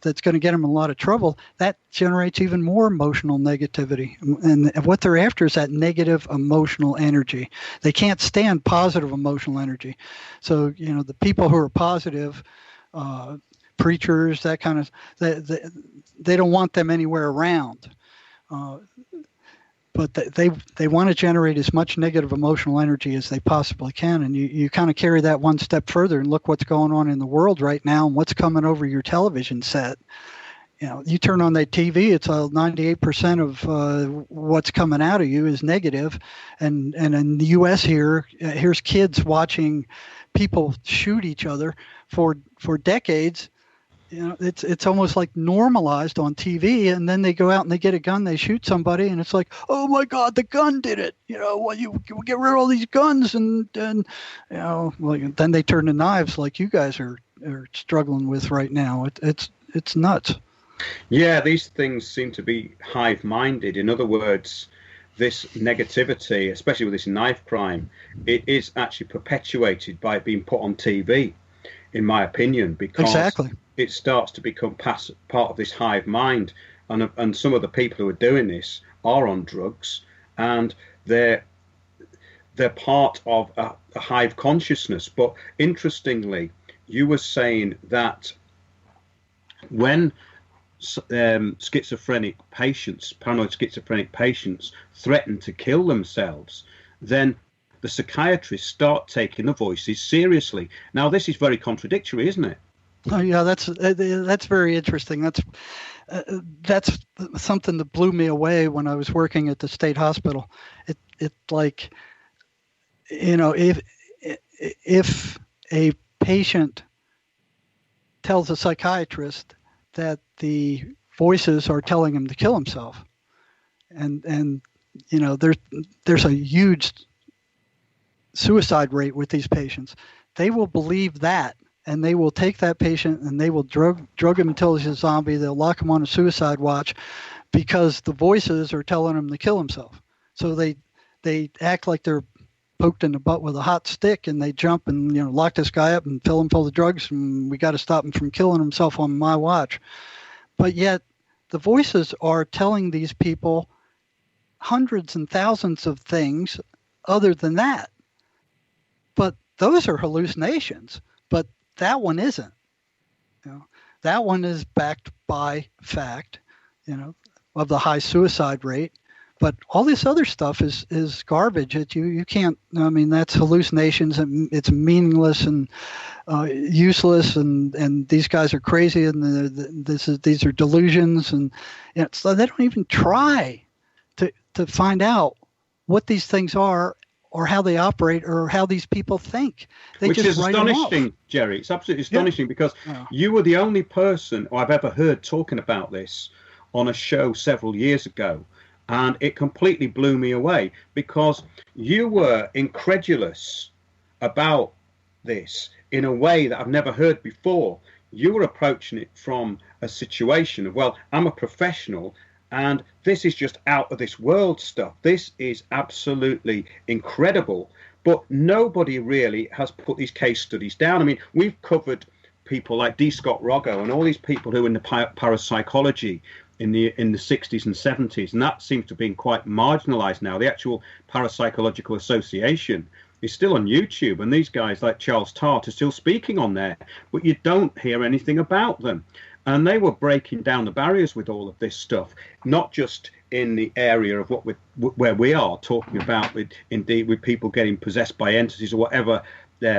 that's going to get them in a lot of trouble, that generates even more emotional negativity. And what they're after is that negative emotional energy. They can't stand positive emotional energy. So, the people who are positive, preachers, that kind of, they don't want them anywhere around. But they want to generate as much negative emotional energy as they possibly can. And you kind of carry that one step further and look what's going on in the world right now and what's coming over your television set. You turn on that TV, it's 98% of what's coming out of you is negative. And in the U.S. here's kids watching people shoot each other for decades. It's almost like normalized on TV, and then they go out and they get a gun, they shoot somebody, and it's like, oh my God, the gun did it. Well, you get rid of all these guns, and then they turn to knives, like you guys are struggling with right now. It's nuts. Yeah, these things seem to be hive-minded. In other words, this negativity, especially with this knife crime, it is actually perpetuated by it being put on TV, in my opinion, because exactly. It starts to become part of this hive mind, and some of the people who are doing this are on drugs, and they're part of a hive consciousness. But interestingly, you were saying that when schizophrenic patients, paranoid schizophrenic patients, threaten to kill themselves, then the psychiatrists start taking the voices seriously. Now, this is very contradictory, isn't it? Oh yeah, that's very interesting. That's something that blew me away when I was working at the state hospital. It like, if a patient tells a psychiatrist that the voices are telling him to kill himself, and there's a huge suicide rate with these patients, they will believe that. And they will take that patient and they will drug him until he's a zombie. They'll lock him on a suicide watch because the voices are telling him to kill himself. So they act like they're poked in the butt with a hot stick, and they jump and lock this guy up and fill him full of drugs, and we got to stop him from killing himself on my watch. But yet the voices are telling these people hundreds and thousands of things other than that. But those are hallucinations. But that one isn't. That one is backed by fact, of the high suicide rate. But all this other stuff is garbage. You can't. That's hallucinations, and it's meaningless and useless. And these guys are crazy, and these are delusions, and so they don't even try to find out what these things are, or how they operate, or how these people think. Which is astonishing, Jerry. It's absolutely astonishing, because you were the only person I've ever heard talking about this on a show several years ago. And it completely blew me away, because you were incredulous about this in a way that I've never heard before. You were approaching it from a situation of, well, I'm a professional, and this is just out of this world stuff. This is absolutely incredible. But nobody really has put these case studies down. We've covered people like D. Scott Roggo and all these people who are in the parapsychology in the 60s and 70s, and that seems to have been quite marginalized now. The actual Parapsychological Association is still on YouTube, and these guys like Charles Tart are still speaking on there, but you don't hear anything about them. And they were breaking down the barriers with all of this stuff, not just in the area of where we are talking about, with people getting possessed by entities or whatever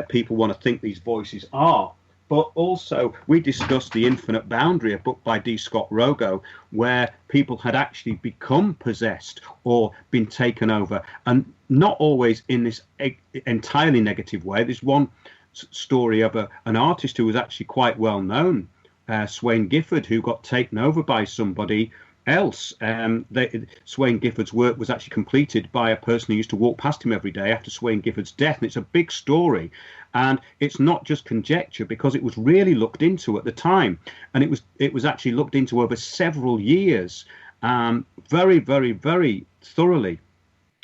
people want to think these voices are. But also, we discussed The Infinite Boundary, a book by D. Scott Roggo, where people had actually become possessed or been taken over, and not always in this entirely negative way. There's one story of an artist who was actually quite well known, Swain Gifford, who got taken over by somebody else. Swain Gifford's work was actually completed by a person who used to walk past him every day after Swain Gifford's death, and it's a big story, and it's not just conjecture, because it was really looked into at the time, and it was actually looked into over several years, very, very, very thoroughly.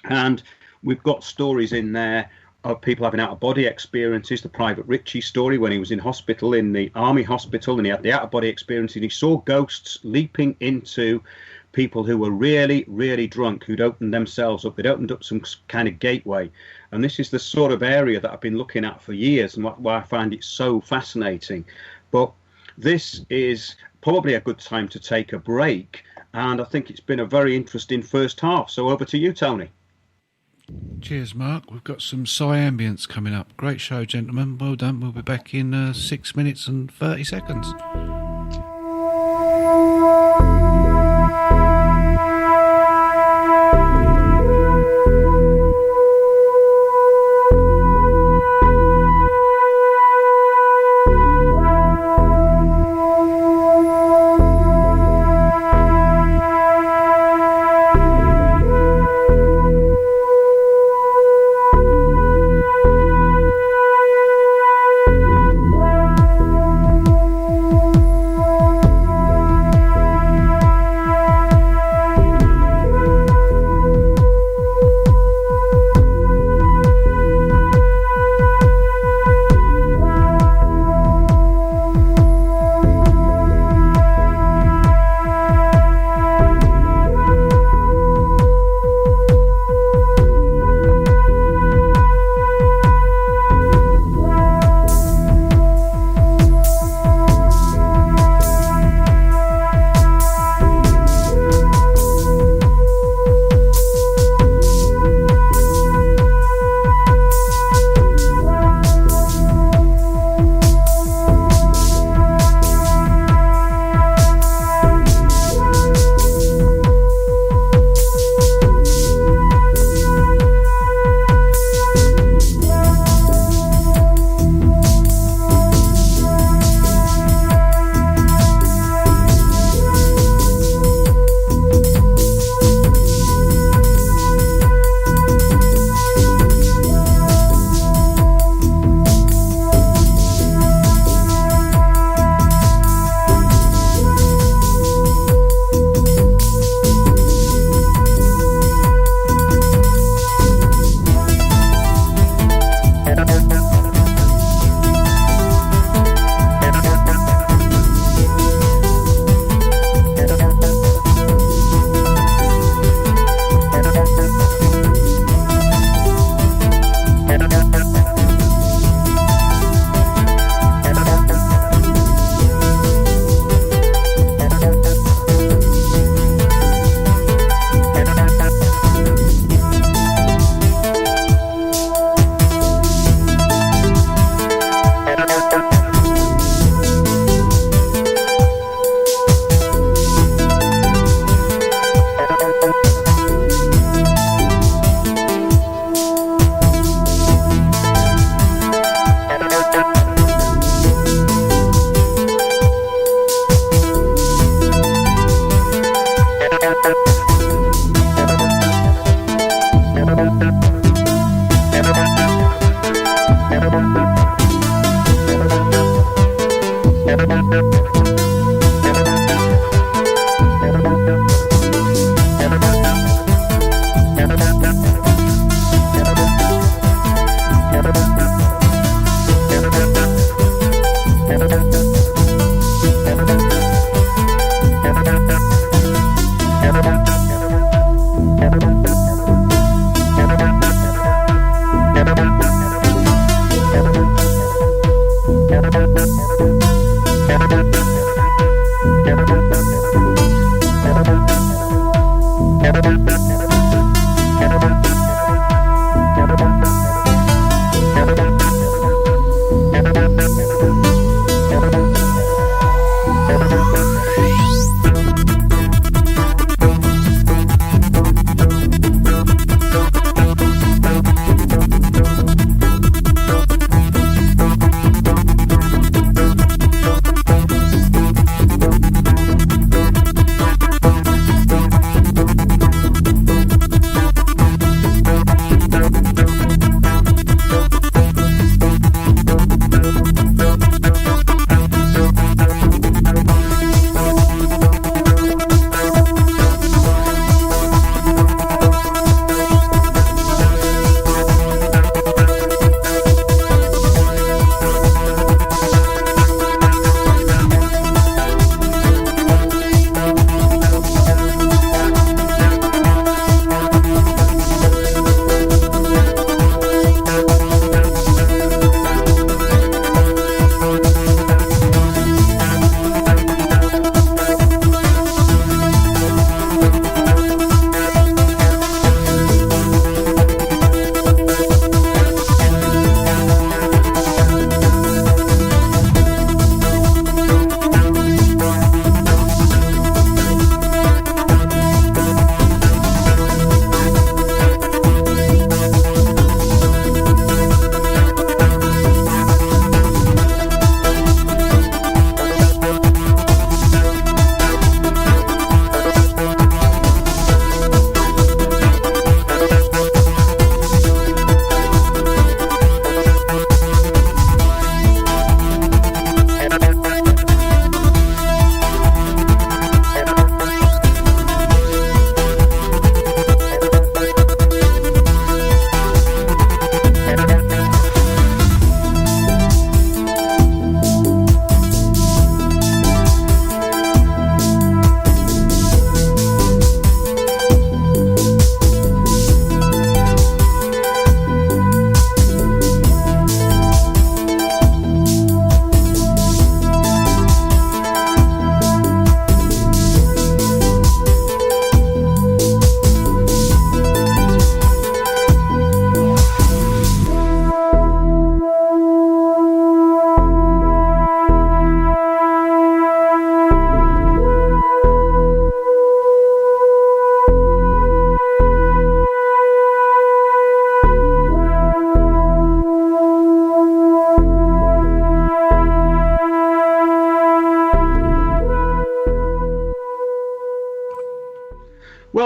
And we've got stories in there of people having out-of-body experiences. The Private Richie story, when he was in hospital, in the army hospital, and he had the out-of-body experience, and he saw ghosts leaping into people who were really, really drunk, who'd opened themselves up. They'd opened up some kind of gateway. And this is the sort of area that I've been looking at for years, and why I find it so fascinating. But this is probably a good time to take a break. And I think it's been a very interesting first half. So over to you, Tony. Cheers, Mark. We've got some Psyambience coming up. Great show, gentlemen. Well done. We'll be back in 6 minutes and 30 seconds.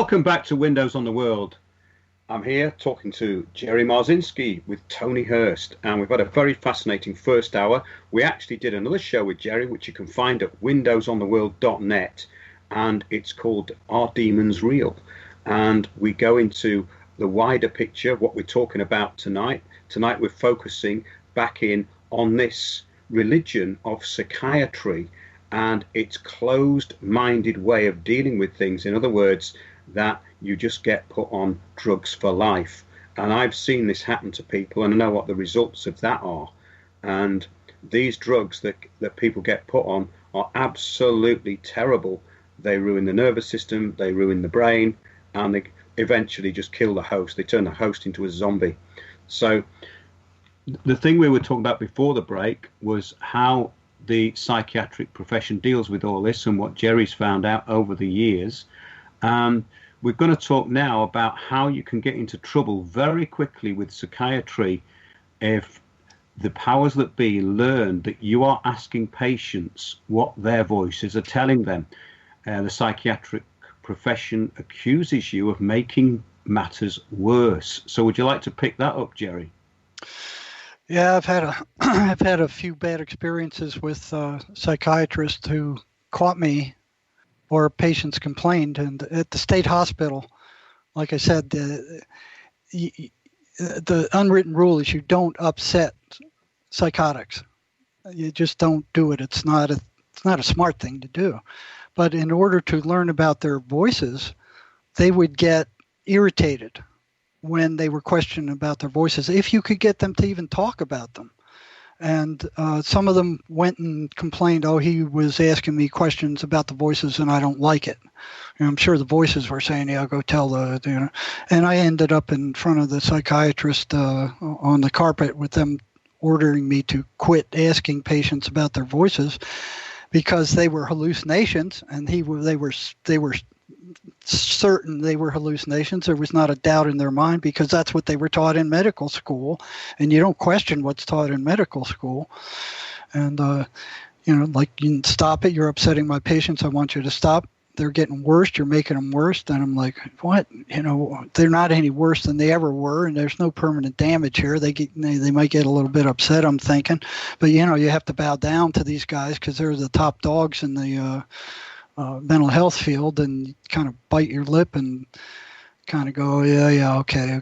Welcome back to Windows on the World. I'm here talking to Jerry Marzinsky with Tony Hurst, and we've had a very fascinating first hour. We actually did another show with Jerry, which you can find at windowsontheworld.net, and it's called Are Demons Real? And we go into the wider picture of what we're talking about tonight. Tonight we're focusing back in on this religion of psychiatry and its closed-minded way of dealing with things. In other words, that you just get put on drugs for life. And I've seen this happen to people, and I know what the results of that are. And these drugs that people get put on are absolutely terrible. They ruin the nervous system, they ruin the brain, and they eventually just kill the host. They turn the host into a zombie. So the thing we were talking about before the break was how the psychiatric profession deals with all this and what Jerry's found out over the years. We're going to talk now about how you can get into trouble very quickly with psychiatry if the powers that be learn that you are asking patients what their voices are telling them. The psychiatric profession accuses you of making matters worse. So would you like to pick that up, Jerry? Yeah, I've had a few bad experiences with psychiatrists who caught me or patients complained. And at the state hospital, like I said, the unwritten rule is you don't upset psychotics. You just don't do it. It's not a smart thing to do. But in order to learn about their voices, they would get irritated when they were questioned about their voices, if you could get them to even talk about them. And some of them went and complained, oh, he was asking me questions about the voices and I don't like it. And I'm sure the voices were saying, yeah, go tell the. And I ended up in front of the psychiatrist on the carpet with them ordering me to quit asking patients about their voices because they were hallucinations, and they were certain they were hallucinations. There was not a doubt in their mind because that's what they were taught in medical school, and you don't question what's taught in medical school. And like, you stop it. You're upsetting my patients. I want you to stop. They're getting worse. You're making them worse. And I'm like, what? They're not any worse than they ever were, and there's no permanent damage here. They might get a little bit upset, I'm thinking, but you have to bow down to these guys because they're the top dogs in the mental health field, and you kind of bite your lip and kind of go, yeah, okay,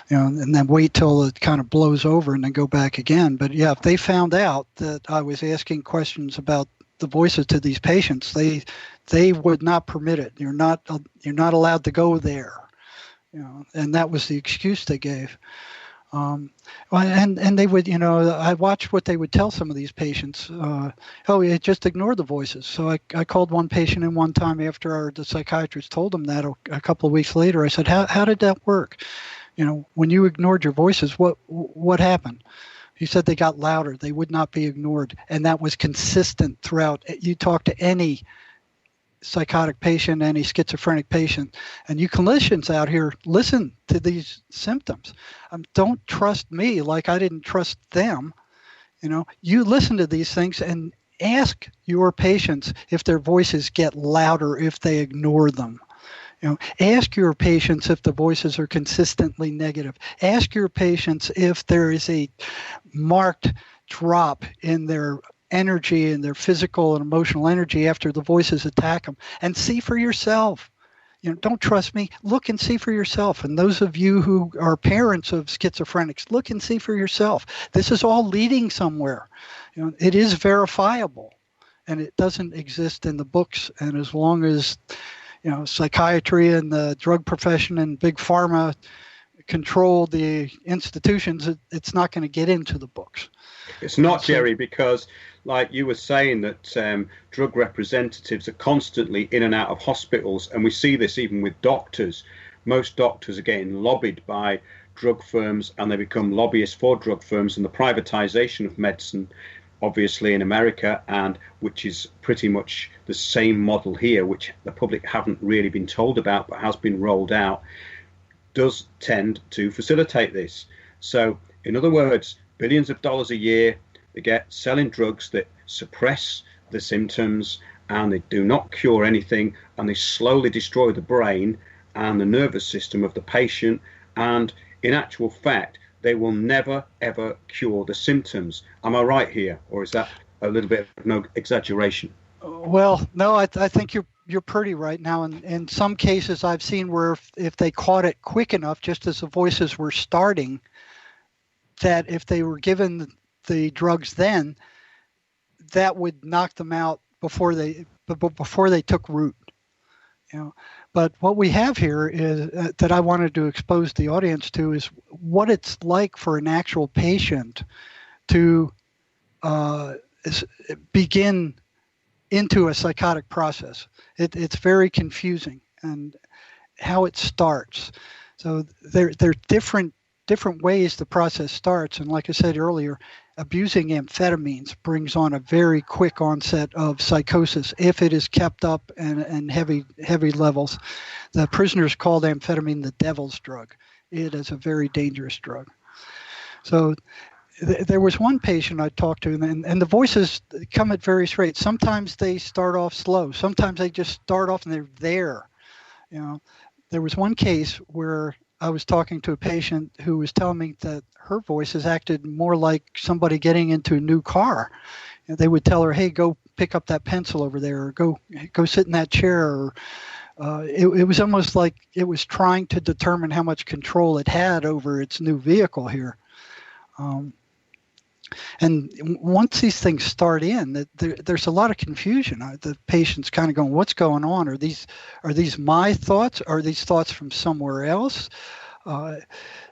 and then wait till it kind of blows over and then go back again. But yeah, if they found out that I was asking questions about the voices to these patients, they would not permit it. You're not allowed to go there, and that was the excuse they gave. And they would, I watched what they would tell some of these patients. Just ignore the voices. So I called one patient in one time after the psychiatrist told him that a couple of weeks later. I said, how did that work? When you ignored your voices, what happened? He said they got louder. They would not be ignored. And that was consistent throughout. You talk to any psychotic patient, any schizophrenic patient, and you clinicians out here, listen to these symptoms. Don't trust me like I didn't trust them. You listen to these things and ask your patients if their voices get louder if they ignore them. Ask your patients if the voices are consistently negative. Ask your patients if there is a marked drop in their energy and their physical and emotional energy after the voices attack them, and see for yourself. Don't trust me. Look and see for yourself. And those of you who are parents of schizophrenics, look and see for yourself. This is all leading somewhere. It is verifiable, and it doesn't exist in the books. And as long as psychiatry and the drug profession and big pharma control the institutions, it's not going to get into the books. It's not, Jerry, because like you were saying that drug representatives are constantly in and out of hospitals, and we see this even with doctors. Most doctors are getting lobbied by drug firms, and they become lobbyists for drug firms, and the privatization of medicine, obviously in America, and which is pretty much the same model here, which the public haven't really been told about but has been rolled out, does tend to facilitate this. So in other words, billions of dollars a year they get selling drugs that suppress the symptoms, and they do not cure anything, and they slowly destroy the brain, and the nervous system of the patient, and in actual fact, they will never, ever cure the symptoms. Am I right here, or is that a little bit of no exaggeration? Well, no, I think you're pretty right now. And in some cases, I've seen where if they caught it quick enough, just as the voices were starting, that if they were given the drugs then, that would knock them out before they took root. You know, but what we have here is that I wanted to expose the audience to is what it's like for an actual patient to begin into a psychotic process. It's very confusing, and how it starts. So there are different ways the process starts, and like I said earlier, abusing amphetamines brings on a very quick onset of psychosis if it is kept up and heavy levels. The prisoners called amphetamine the devil's drug. It is a very dangerous drug. So there was one patient I talked to, and the voices come at various rates. Sometimes they start off slow. Sometimes they just start off and they're there. You know, there was one case where I was talking to a patient who was telling me that her voices acted more like somebody getting into a new car. And they would tell her, "Hey, go pick up that pencil over there, or go sit in that chair." Or it was almost like it was trying to determine how much control it had over its new vehicle here. And once these things start in, there's a lot of confusion. The patient's kind of going, "What's going on? Are these my thoughts? Are these thoughts from somewhere else?"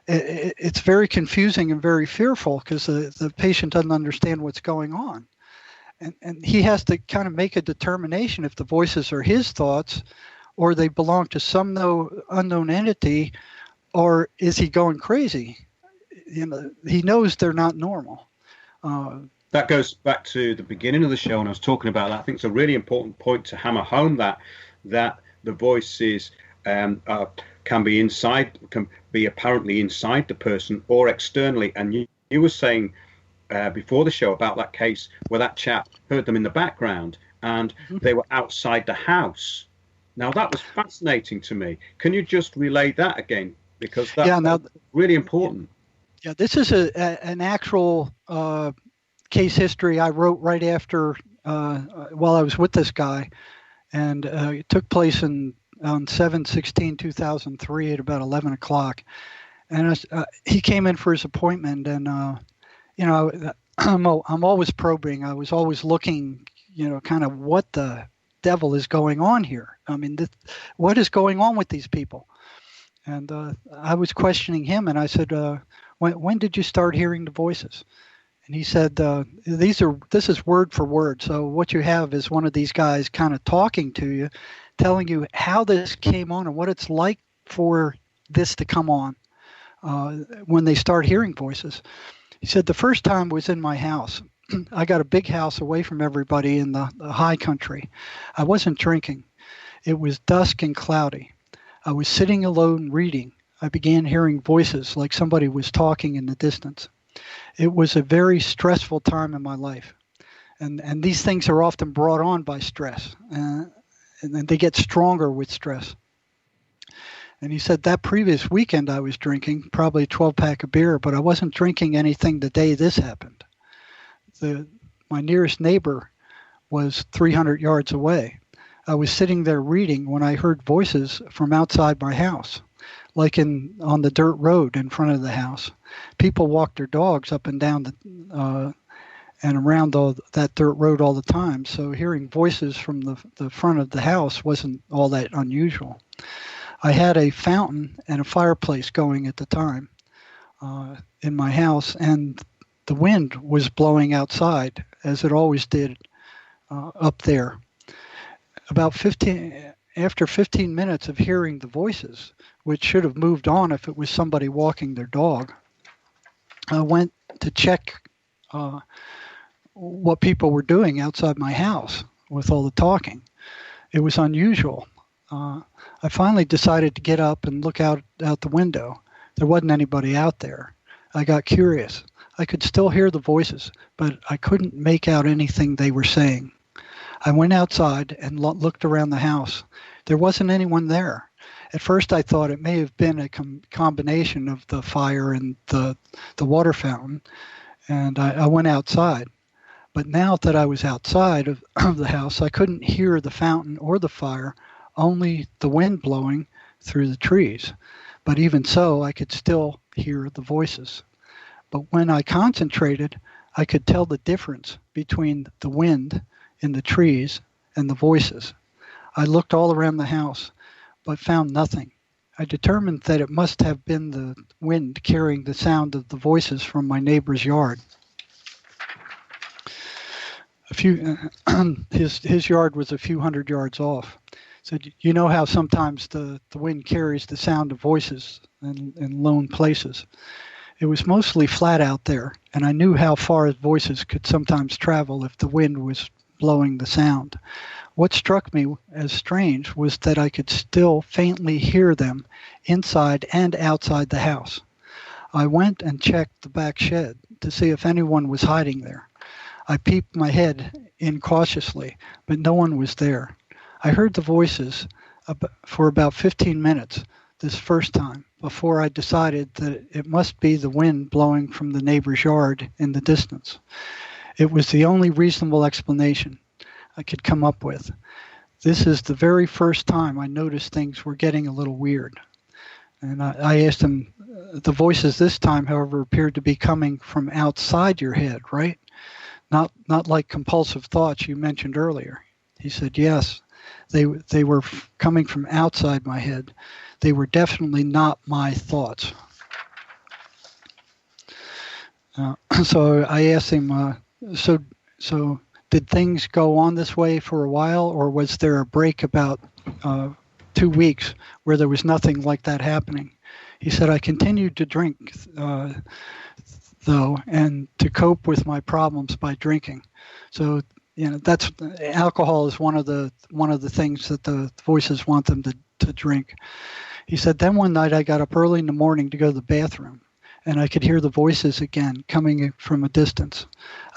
It's very confusing and very fearful because the patient doesn't understand what's going on. And he has to kind of make a determination if the voices are his thoughts or they belong to some unknown entity, or is he going crazy? You know, he knows they're not normal. That goes back to the beginning of the show, and I was talking about that. I think it's a really important point to hammer home that the voices can be apparently inside the person or externally. And you were saying before the show about that case where that chap heard them in the background and they were outside the house. Now that was fascinating to me. Can you just relay that again? Because that's really important. Yeah, this is an actual case history I wrote right after while I was with this guy, and it took place on 7/16/2003 at about 11 o'clock. And he came in for his appointment, and you know, I'm always probing. I was always looking, you know, kind of what the devil is going on here. I mean, what is going on with these people? And I was questioning him, and I said, when did you start hearing the voices? And he said, this is word for word. So what you have is one of these guys kind of talking to you, telling you how this came on and what it's like for this to come on when they start hearing voices. He said, the first time was in my house. I got a big house away from everybody in the high country. I wasn't drinking. It was dusk and cloudy. I was sitting alone reading. I began hearing voices like somebody was talking in the distance. It was a very stressful time in my life. And these things are often brought on by stress. And they get stronger with stress. And he said that previous weekend I was drinking, probably a 12-pack of beer, but I wasn't drinking anything the day this happened. My nearest neighbor was 300 yards away. I was sitting there reading when I heard voices from outside my house, like on the dirt road in front of the house. People walked their dogs up and down and around that dirt road all the time. So hearing voices from the front of the house wasn't all that unusual. I had a fountain and a fireplace going at the time in my house, and the wind was blowing outside, as it always did up there. After 15 minutes of hearing the voices, which should have moved on if it was somebody walking their dog, I went to check what people were doing outside my house with all the talking. It was unusual. I finally decided to get up and look out the window. There wasn't anybody out there. I got curious. I could still hear the voices, but I couldn't make out anything they were saying. I went outside and looked around the house. There wasn't anyone there. At first, I thought it may have been a combination of the fire and the water fountain, and I went outside. But now that I was outside of the house, I couldn't hear the fountain or the fire, only the wind blowing through the trees. But even so, I could still hear the voices. But when I concentrated, I could tell the difference between the wind in the trees and the voices. I looked all around the house, but found nothing. I determined that it must have been the wind carrying the sound of the voices from my neighbor's yard. His yard was a few hundred yards off. So you know how sometimes the wind carries the sound of voices in lone places. It was mostly flat out there, and I knew how far voices could sometimes travel if the wind was blowing the sound. What struck me as strange was that I could still faintly hear them inside and outside the house. I went and checked the back shed to see if anyone was hiding there. I peeped my head in cautiously, but no one was there. I heard the voices for about 15 minutes this first time before I decided that it must be the wind blowing from the neighbor's yard in the distance. It was the only reasonable explanation I could come up with. This is the very first time I noticed things were getting a little weird. And I asked him, the voices this time, however, appeared to be coming from outside your head, right? Not like compulsive thoughts you mentioned earlier. He said, yes, they were coming from outside my head. They were definitely not my thoughts. So I asked him, so did things go on this way for a while, or was there a break about 2 weeks where there was nothing like that happening? He said, I continued to drink, though, and to cope with my problems by drinking. So, that's alcohol is one of the things that the voices want them to drink. He said, then one night I got up early in the morning to go to the bathroom, and I could hear the voices again coming from a distance.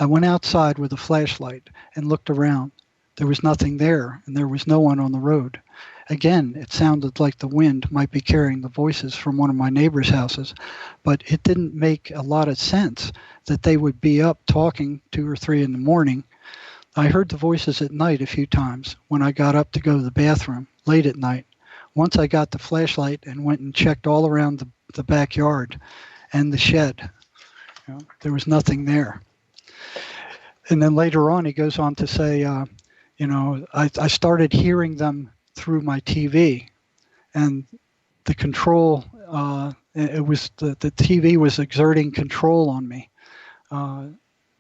I went outside with a flashlight and looked around. There was nothing there, and there was no one on the road. Again, it sounded like the wind might be carrying the voices from one of my neighbor's houses, but it didn't make a lot of sense that they would be up talking 2 or 3 in the morning. I heard the voices at night a few times when I got up to go to the bathroom late at night. Once I got the flashlight and went and checked all around the backyard and the shed. There was nothing there. And then later on, he goes on to say, I started hearing them through my TV, and the control, it was the TV was exerting control on me.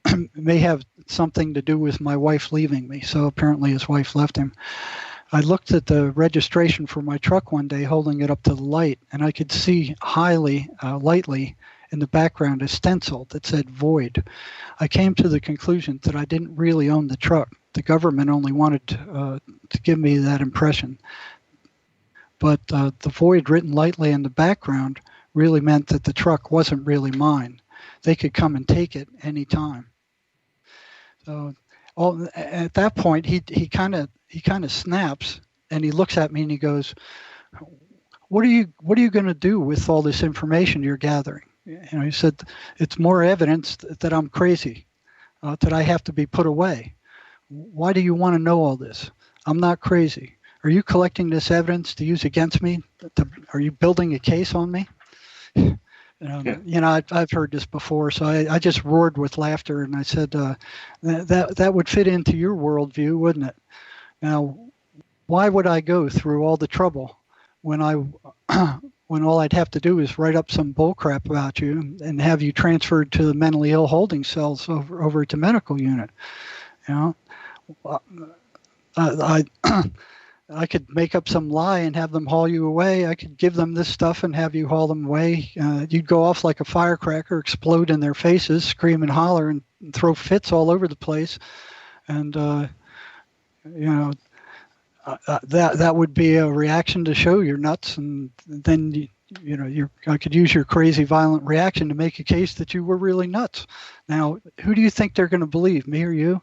It may have something to do with my wife leaving me. So apparently his wife left him. I looked at the registration for my truck one day, holding it up to the light, and I could see lightly in the background a stencil that said void. I came to the conclusion that I didn't really own the truck. The government only wanted to give me that impression. But the void written lightly in the background really meant that the truck wasn't really mine. They could come and take it any time. So at that point, he kind of snaps, and he looks at me and he goes, "What are you going to do with all this information you're gathering?" He said, "It's more evidence that I'm crazy, that I have to be put away. Why do you want to know all this? I'm not crazy. Are you collecting this evidence to use against me? Are you building a case on me?" I've heard this before, so I just roared with laughter, and I said, that would fit into your worldview, wouldn't it? Now, why would I go through all the trouble when all I'd have to do is write up some bullcrap about you and have you transferred to the mentally ill holding cells over to medical unit? I could make up some lie and have them haul you away. I could give them this stuff and have you haul them away. You'd go off like a firecracker, explode in their faces, scream and holler, and throw fits all over the place. And that would be a reaction to show you're nuts. And then I could use your crazy, violent reaction to make a case that you were really nuts. Now, who do you think they're going to believe, me or you?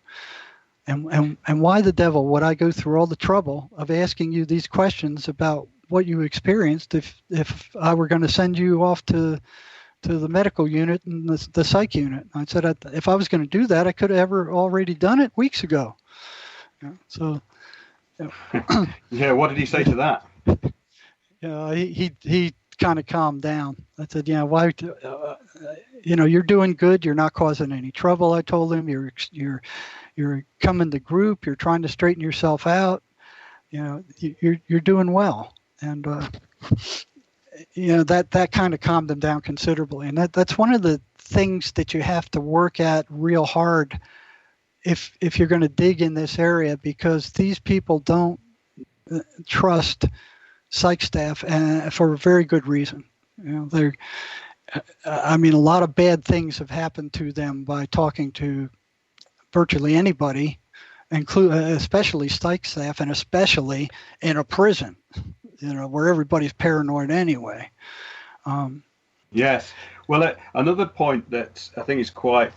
And why the devil would I go through all the trouble of asking you these questions about what you experienced if I were going to send you off to the medical unit and the psych unit. I said, if I was going to do that, I could have already done it weeks ago. So, yeah. What did he say to that? He kind of calmed down. I said, why? You're doing good. You're not causing any trouble. I told him you're coming to group. You're trying to straighten yourself out. You're doing well. And that kind of calmed them down considerably. And that's one of the things that you have to work at real hard if you're going to dig in this area, because these people don't trust psych staff, and for a very good reason. A lot of bad things have happened to them by talking to virtually anybody, especially psych staff, and especially in a prison, where everybody's paranoid anyway. Yes. Well, another point that I think is quite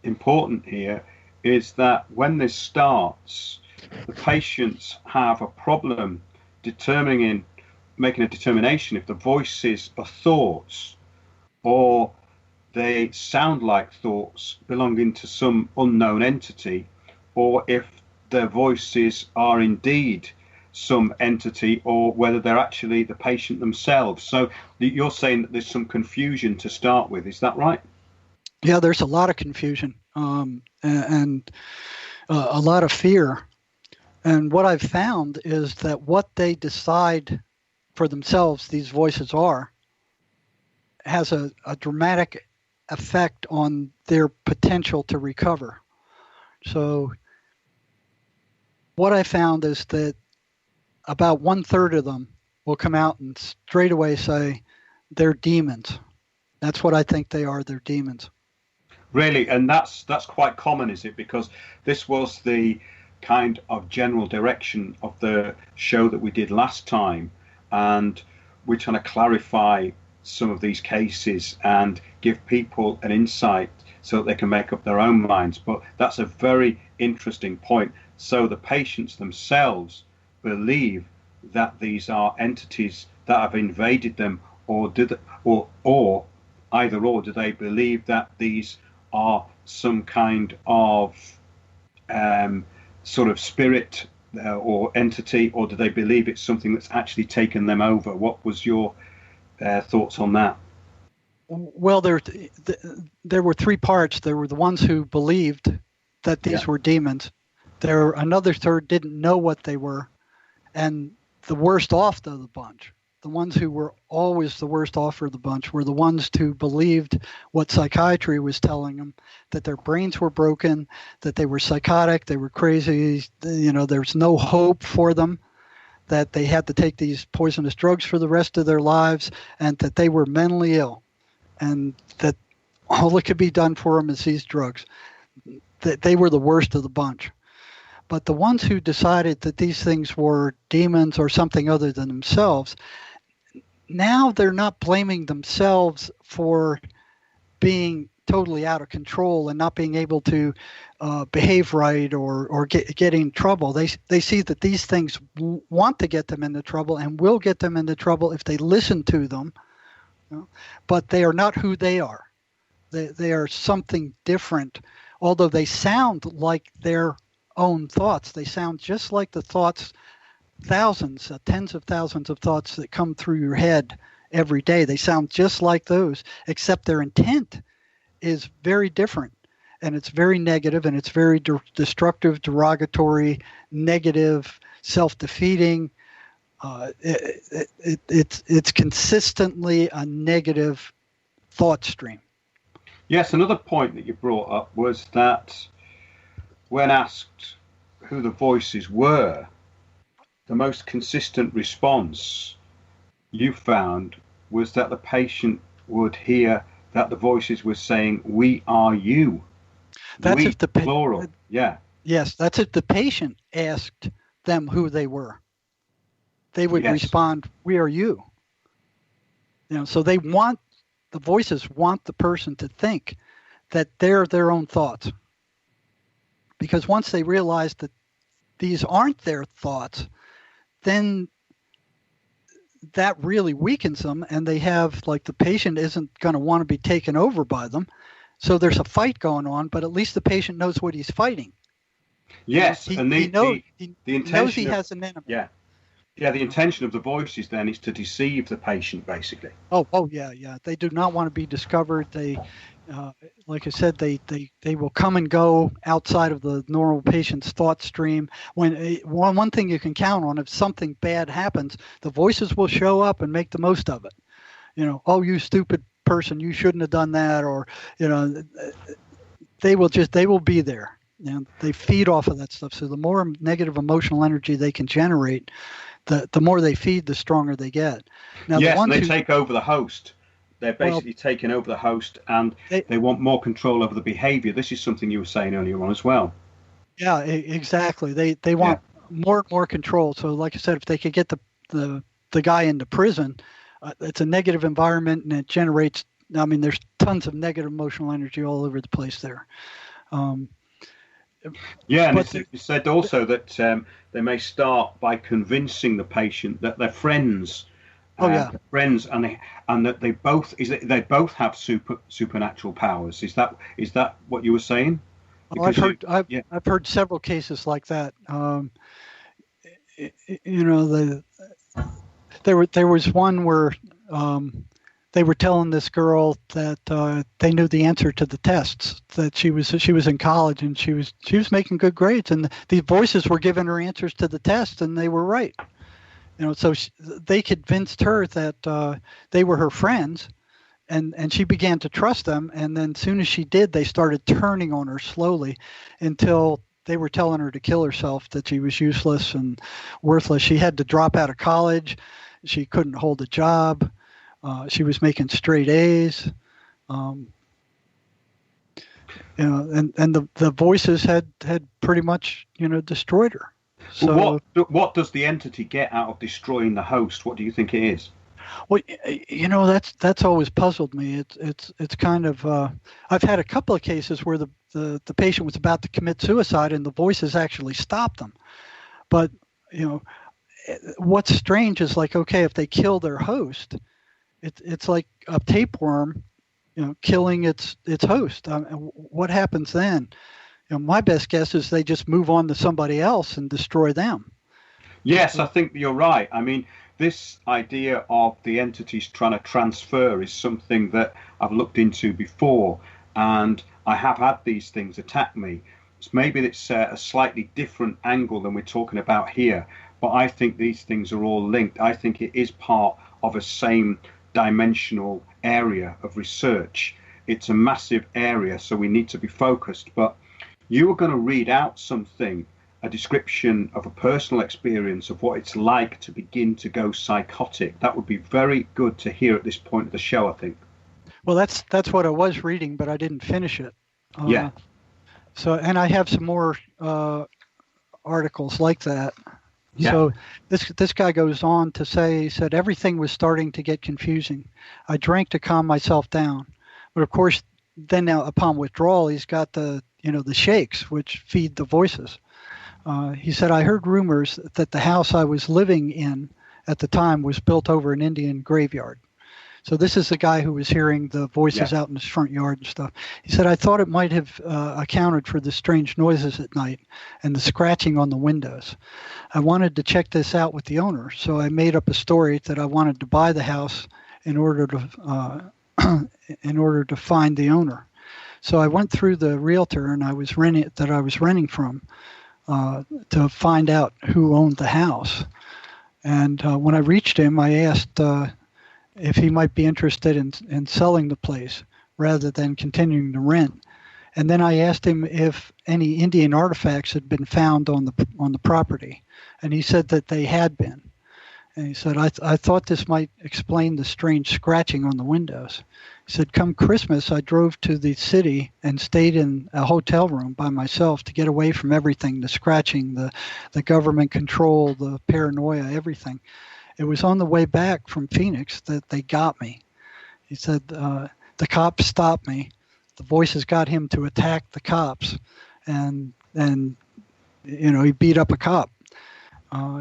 important here is that when this starts, the patients have a problem making a determination if the voices are thoughts or they sound like thoughts belonging to some unknown entity, or if their voices are indeed some entity, or whether they're actually the patient themselves. So you're saying that there's some confusion to start with. Is that right? Yeah, there's a lot of confusion and a lot of fear. And what I've found is that what they decide for themselves these voices are has a dramatic effect on their potential to recover. So what I found is that about 1/3 of them will come out and straight away say they're demons. That's what I think they are. They're demons. Really? And that's quite common, is it? Because this was the kind of general direction of the show that we did last time, and we're trying to clarify some of these cases and give people an insight so that they can make up their own minds. But that's a very interesting point. So the patients themselves believe that these are entities that have invaded them, or either or do they believe that these are some kind of sort of spirit or entity, or do they believe it's something that's actually taken them over? What was your thoughts on that? Well, there were three parts. There were the ones who believed that these were demons. Another third didn't know what they were, and the worst off of the bunch, the ones who were always the worst off of the bunch, were the ones who believed what psychiatry was telling them, that their brains were broken, that they were psychotic, they were crazy, there's no hope for them, that they had to take these poisonous drugs for the rest of their lives, and that they were mentally ill, and that all that could be done for them is these drugs. That they were the worst of the bunch. But the ones who decided that these things were demons or something other than themselves, now they're not blaming themselves for being totally out of control and not being able to behave right or get in trouble. They see that these things want to get them into trouble and will get them into trouble if they listen to them, but they are not who they are. They are something different, although they sound like their own thoughts. They sound just like the thoughts, thousands, tens of thousands of thoughts that come through your head every day. They sound just like those, except their intent is very different, and it's very negative, and it's very destructive, derogatory, negative, self-defeating. It's consistently a negative thought stream. Yes, another point that you brought up was that when asked who the voices were, the most consistent response you found was that the patient would hear that the voices were saying, "We are you." That's we, if the plural. Yeah. Yes, that's if the patient asked them who they were. They would respond, "We are you." So the voices want the person to think that they're their own thoughts. Because once they realize that these aren't their thoughts, then that really weakens them, and they have, like, the patient isn't going to want to be taken over by them. So there's a fight going on, but at least the patient knows what he's fighting. Yes, he the intention knows he has an enemy. Yeah. Yeah, the intention of the voices then is to deceive the patient, basically. Oh, yeah. They do not want to be discovered. They, like I said, they will come and go outside of the normal patient's thought stream. One thing you can count on, if something bad happens, the voices will show up and make the most of it. Oh, you stupid person, you shouldn't have done that, or they will be there. They feed off of that stuff. So the more negative emotional energy they can generate, the more they feed, the stronger they get. Now, yes, and they take over the host. They're basically taking over the host, and they want more control over the behavior. This is something you were saying earlier on as well. Yeah, exactly. They want more and more control. So, like I said, if they could get the guy into prison, it's a negative environment, and it generates. I mean, there's tons of negative emotional energy all over the place there. Yeah, and it said also that they may start by convincing the patient that they're friends. Friends, and that they both have supernatural powers. Is that what you were saying? I've heard several cases like that. There was one where they were telling this girl that they knew the answer to the tests, that she was in college and she was making good grades, and the voices were giving her answers to the tests, and they were right. So they convinced her that they were her friends, and she began to trust them. And then as soon as she did, they started turning on her slowly until they were telling her to kill herself, that she was useless and worthless. She had to drop out of college. She couldn't hold a job. She was making straight A's. And the voices had pretty much, destroyed her. So what does the entity get out of destroying the host? What do you think it is? Well, that's always puzzled me. It's kind of I've had a couple of cases where the patient was about to commit suicide and the voices actually stopped them. But what's strange is, like, okay, if they kill their host, it's like a tapeworm, killing its host. What happens then? My best guess is they just move on to somebody else and destroy them. Yes, I think you're right. I mean, this idea of the entities trying to transfer is something that I've looked into before, and I have had these things attack me. Maybe it's a slightly different angle than we're talking about here, but I think these things are all linked. I think it is part of a same dimensional area of research. It's a massive area, so we need to be focused. But you were going to read out something, a description of a personal experience of what it's like to begin to go psychotic. That would be very good to hear at this point of the show, I think. Well, that's what I was reading, but I didn't finish it. So, and I have some more articles like that. Yeah. So this guy goes on to say, he said, everything was starting to get confusing. I drank to calm myself down. But of course, then now upon withdrawal, he's got the shakes, which feed the voices. He said, I heard rumors that the house I was living in at the time was built over an Indian graveyard. So this is the guy who was hearing the voices out in his front yard and stuff. He said, I thought it might have accounted for the strange noises at night and the scratching on the windows. I wanted to check this out with the owner, so I made up a story that I wanted to buy the house in order to find the owner. So I went through the realtor I was renting from to find out who owned the house. And when I reached him, I asked if he might be interested in selling the place rather than continuing to rent. And then I asked him if any Indian artifacts had been found on the property, and he said that they had been. And he said, I thought this might explain the strange scratching on the windows. He said, come Christmas, I drove to the city and stayed in a hotel room by myself to get away from everything, the scratching, the government control, the paranoia, everything. It was on the way back from Phoenix that they got me. He said, the cops stopped me. The voices got him to attack the cops, and he beat up a cop.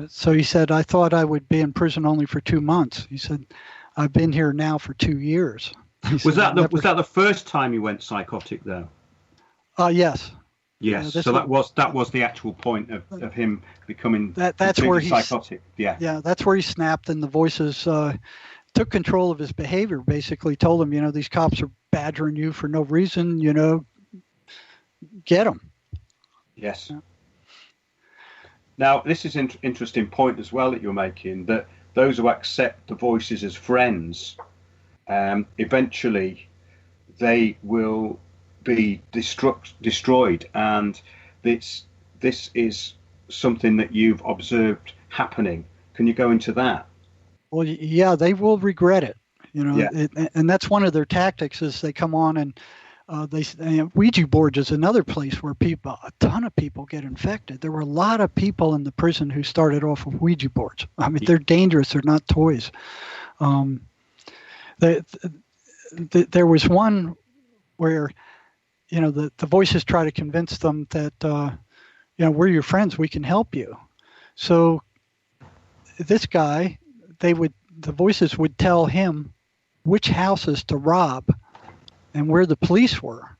So he said, I thought I would be in prison only for 2 months. He said, I've been here now for 2 years. Was that the first time you went psychotic, though? Yes. Yes. So that was the actual point of him becoming that's where he's psychotic. Yeah. Yeah, that's where he snapped, and the voices took control of his behavior. Basically, told him, these cops are badgering you for no reason. Get them. Yes. Yeah. Now, this is an interesting point as well that you're making, that those who accept the voices as friends, eventually they will be destroyed. And this is something that you've observed happening. Can you go into that? Well, yeah, they will regret it. And that's one of their tactics is they come on and Ouija boards is another place where a ton of people get infected. There were a lot of people in the prison who started off with Ouija boards. I mean, they're dangerous. They're not toys. There was one where, the voices try to convince them that, we're your friends. We can help you. So this guy, the voices would tell him which houses to rob and where the police were,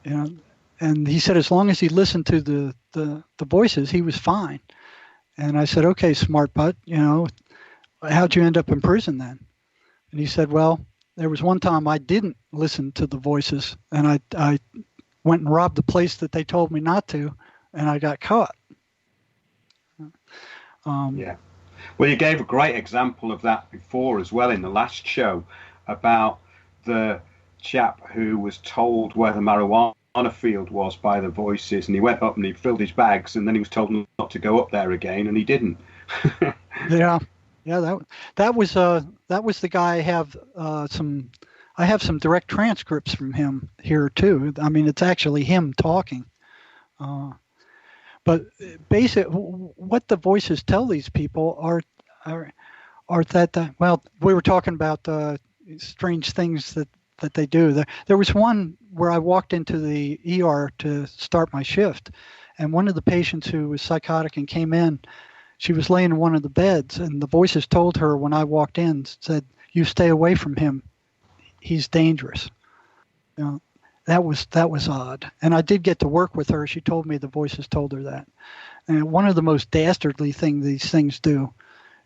and he said as long as he listened to the voices, he was fine. And I said, okay, smart butt, how'd you end up in prison then? And he said, well, there was one time I didn't listen to the voices, and I went and robbed the place that they told me not to, and I got caught. Yeah. Well, you gave a great example of that before as well in the last show about the chap who was told where the marijuana field was by the voices, and he went up and he filled his bags, and then he was told not to go up there again, and he didn't. Yeah, that was the guy. I have some direct transcripts from him here too. I mean, it's actually him talking. But basically, what the voices tell these people are that well, we were talking about strange things that they do. There was one where I walked into the ER to start my shift, and one of the patients who was psychotic and came in, she was laying in one of the beds, and the voices told her when I walked in, said, "You stay away from him. He's dangerous." That was odd. And I did get to work with her. She told me the voices told her that. And one of the most dastardly things these things do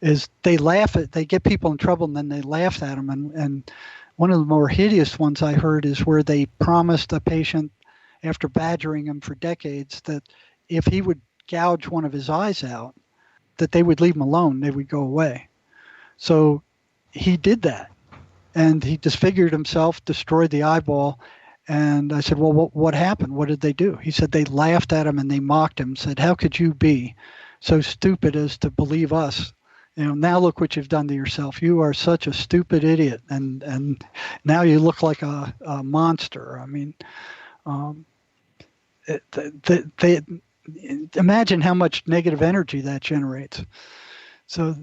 is they get people in trouble and then they laugh at them. And one of the more hideous ones I heard is where they promised a patient, after badgering him for decades, that if he would gouge one of his eyes out, that they would leave him alone, they would go away. So he did that. And he disfigured himself, destroyed the eyeball. And I said, well, what happened? What did they do? He said they laughed at him and they mocked him, said, how could you be so stupid as to believe us? Now look what you've done to yourself. You are such a stupid idiot. And now you look like a monster. I mean, they imagine how much negative energy that generates. So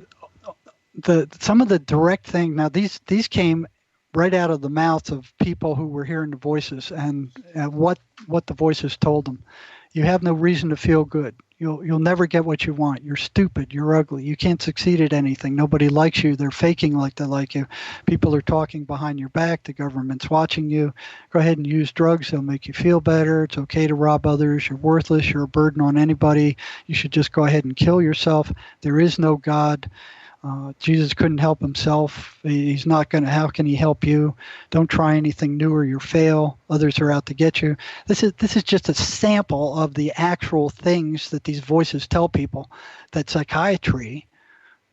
some of the direct thing, now these came right out of the mouths of people who were hearing the voices and what the voices told them. You have no reason to feel good. You'll never get what you want. You're stupid. You're ugly. You can't succeed at anything. Nobody likes you. They're faking like they like you. People are talking behind your back. The government's watching you. Go ahead and use drugs. They'll make you feel better. It's okay to rob others. You're worthless. You're a burden on anybody. You should just go ahead and kill yourself. There is no God. Jesus couldn't help himself. He's not going to. How can he help you? Don't try anything new or you'll fail. Others are out to get you. This is just a sample of the actual things that these voices tell people that psychiatry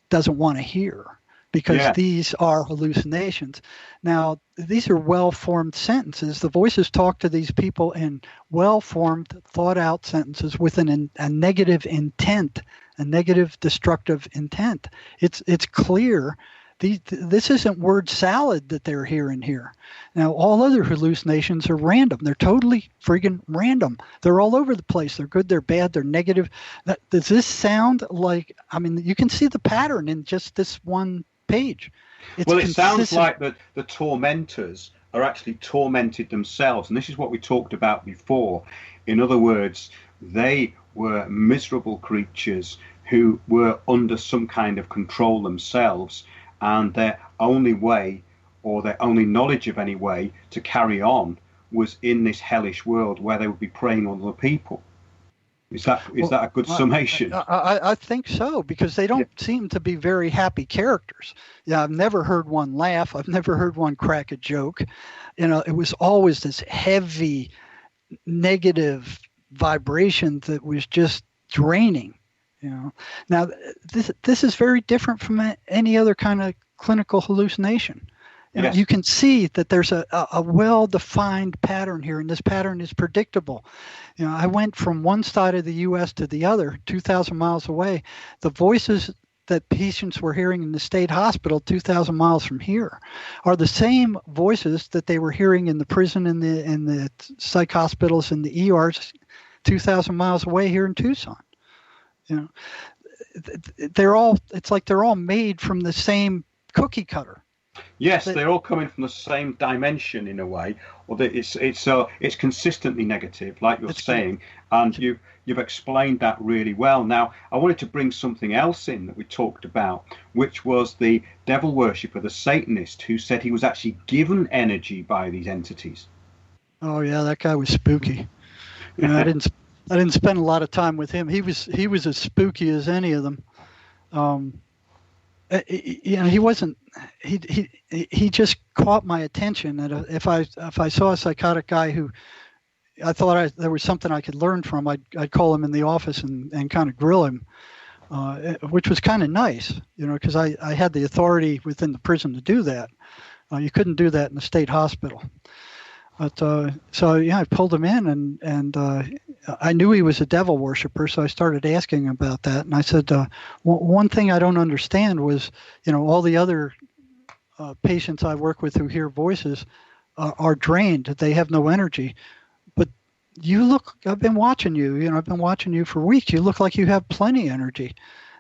doesn't want to hear, because these are hallucinations. Now, these are well-formed sentences. The voices talk to these people in well-formed, thought-out sentences with a negative intent, a negative, destructive intent. It's clear. This isn't word salad that they're hearing here. Now, all other hallucinations are random. They're totally friggin' random. They're all over the place. They're good, they're bad, they're negative. Does this sound like, I mean, you can see the pattern in just this one page. It sounds like the tormentors are actually tormented themselves. And this is what we talked about before. In other words, they were miserable creatures who were under some kind of control themselves, and their only way, or their only knowledge of any way to carry on, was in this hellish world where they would be preying on other people. Is that a good summation? I think so, because they don't seem to be very happy characters. Yeah, I've never heard one laugh. I've never heard one crack a joke. It was always this heavy, negative vibration that was just draining. Now this is very different from any other kind of clinical hallucination. You can see that there's a well-defined pattern here, and this pattern is predictable. I went from one side of the U.S. to the other, 2,000 miles away. The voices that patients were hearing in the state hospital 2,000 miles from here are the same voices that they were hearing in the prison and the psych hospitals and the ERs 2,000 miles away here in Tucson. It's like they're all made from the same cookie cutter. Yes, they're all coming from the same dimension in a way, or that it's consistently negative, like you're saying, and you've explained that really well. Now, I wanted to bring something else in that we talked about, which was the devil worshipper, the Satanist, who said he was actually given energy by these entities. Oh yeah, that guy was spooky. I didn't spend a lot of time with him. He was as spooky as any of them. He wasn't. He just caught my attention. And if I saw a psychotic guy who I thought there was something I could learn from, I'd call him in the office and kind of grill him, which was kind of nice, because I had the authority within the prison to do that. You couldn't do that in the state hospital. But I pulled him in, and I knew he was a devil worshiper, so I started asking him about that. And I said, one thing I don't understand was, all the other patients I work with who hear voices are drained; they have no energy. But you look. I've been watching you. I've been watching you for weeks. You look like you have plenty of energy.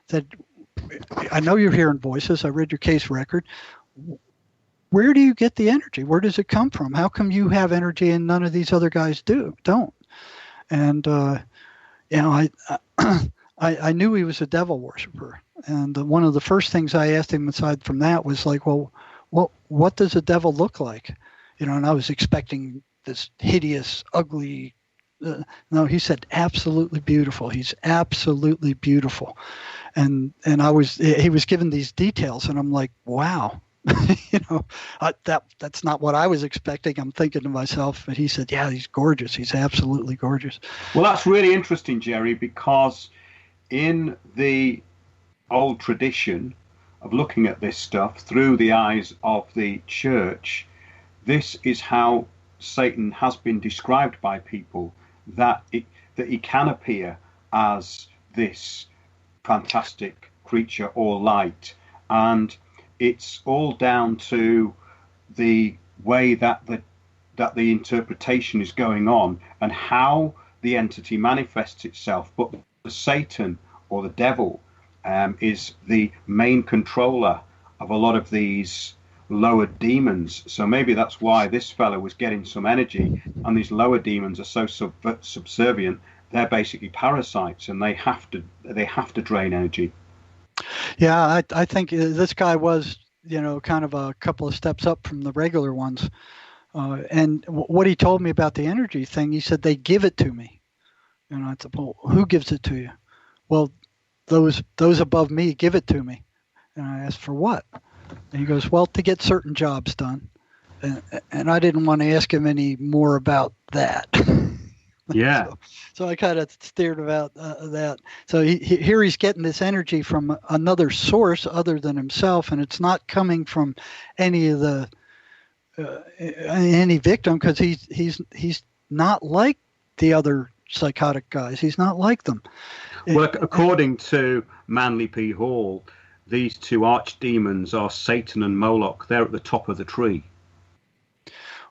That I know you're hearing voices. I read your case record. Where do you get the energy? Where does it come from? How come you have energy and none of these other guys don't? And I knew he was a devil worshiper. And one of the first things I asked him aside from that was like, well, what does a devil look like? And I was expecting this hideous, ugly. No, he said absolutely beautiful. He's absolutely beautiful. And he was given these details, and I'm like, wow. That's not what I was expecting. I'm thinking to myself, but he said, yeah, he's gorgeous. He's absolutely gorgeous. Well, that's really interesting, Jerry, because in the old tradition of looking at this stuff through the eyes of the church, this is how Satan has been described by people, that he can appear as this fantastic creature or light, and it's all down to the way that the interpretation is going on and how the entity manifests itself. But the Satan, or the devil, is the main controller of a lot of these lower demons. So maybe that's why this fellow was getting some energy, and these lower demons are so subservient. They're basically parasites, and they have to drain energy. Yeah, I think this guy was, kind of a couple of steps up from the regular ones. And what he told me about the energy thing, he said, they give it to me. And I said, well, who gives it to you? Well, those above me give it to me. And I asked, for what? And he goes, well, to get certain jobs done. And I didn't want to ask him any more about that. Yeah. So I kind of stared about that. So here he's getting this energy from another source other than himself, and it's not coming from any of the any victim, because he's not like the other psychotic guys. He's not like them. Well, according to Manly P. Hall, these two archdemons are Satan and Moloch. They're at the top of the tree.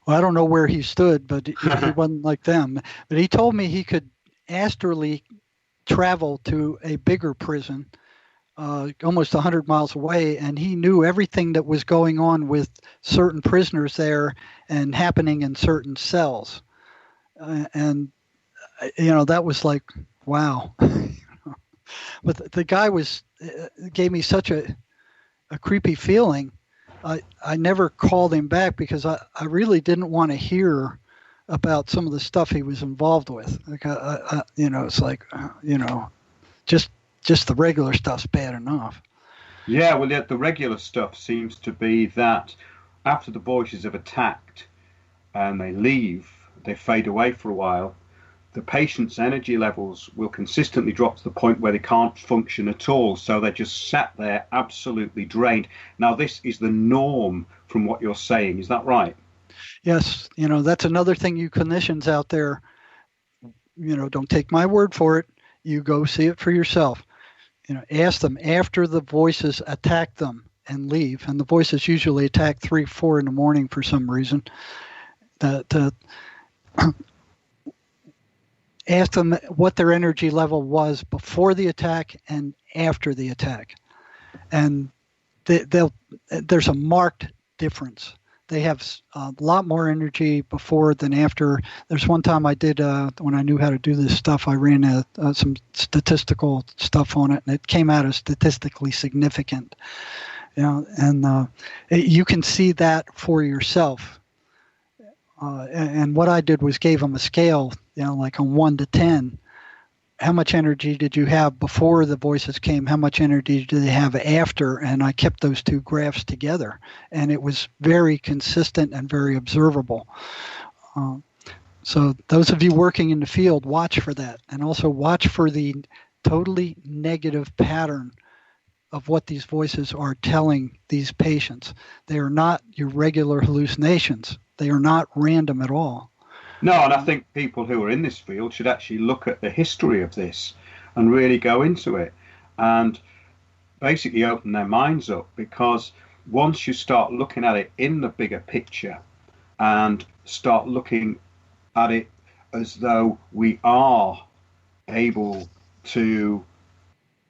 Well, I don't know where he stood, but he wasn't like them. But he told me he could astrally travel to a bigger prison, almost 100 miles away, and he knew everything that was going on with certain prisoners there and happening in certain cells. And that was like, wow. But the guy gave me such a creepy feeling. I never called him back because I really didn't want to hear about some of the stuff he was involved with. Like, it's like, just the regular stuff's bad enough. Yeah, well, the regular stuff seems to be that after the voices have attacked and they leave, they fade away for a while, the patient's energy levels will consistently drop to the point where they can't function at all. So they're just sat there absolutely drained. Now, this is the norm from what you're saying. Is that right? Yes. That's another thing, you clinicians out there, don't take my word for it. You go see it for yourself. Ask them after the voices attack them and leave. And the voices usually attack 3, 4 in the morning for some reason. Ask them what their energy level was before the attack and after the attack. And there's a marked difference. They have a lot more energy before than after. There's one time I did, when I knew how to do this stuff, I ran some statistical stuff on it, and it came out as statistically significant. And you can see that for yourself. And what I did was gave them a scale, like on 1 to 10. How much energy did you have before the voices came? How much energy did they have after? And I kept those two graphs together. And it was very consistent and very observable. So those of you working in the field, watch for that. And also watch for the totally negative pattern of what these voices are telling these patients. They are not your regular hallucinations. They are not random at all. No, and I think people who are in this field should actually look at the history of this and really go into it and basically open their minds up, because once you start looking at it in the bigger picture and start looking at it as though we are able to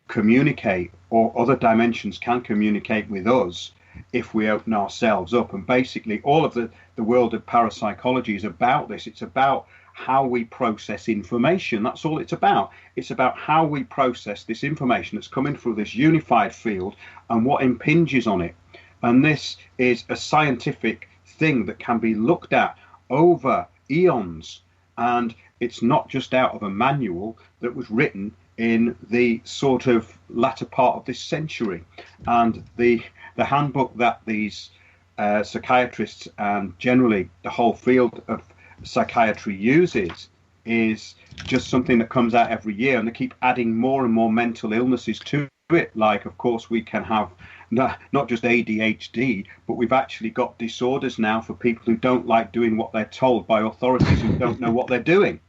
communicate, or other dimensions can communicate with us if we open ourselves up. And basically all of the world of parapsychology is about this. It's about how we process information. That's all it's about. It's about how we process this information that's coming through this unified field and what impinges on it. And this is a scientific thing that can be looked at over eons. And it's not just out of a manual that was written in the sort of latter part of this century. And the handbook that these psychiatrists and generally the whole field of psychiatry uses is just something that comes out every year, and they keep adding more and more mental illnesses to it. Like, of course, we can have not just ADHD, but we've actually got disorders now for people who don't like doing what they're told by authorities who don't know what they're doing.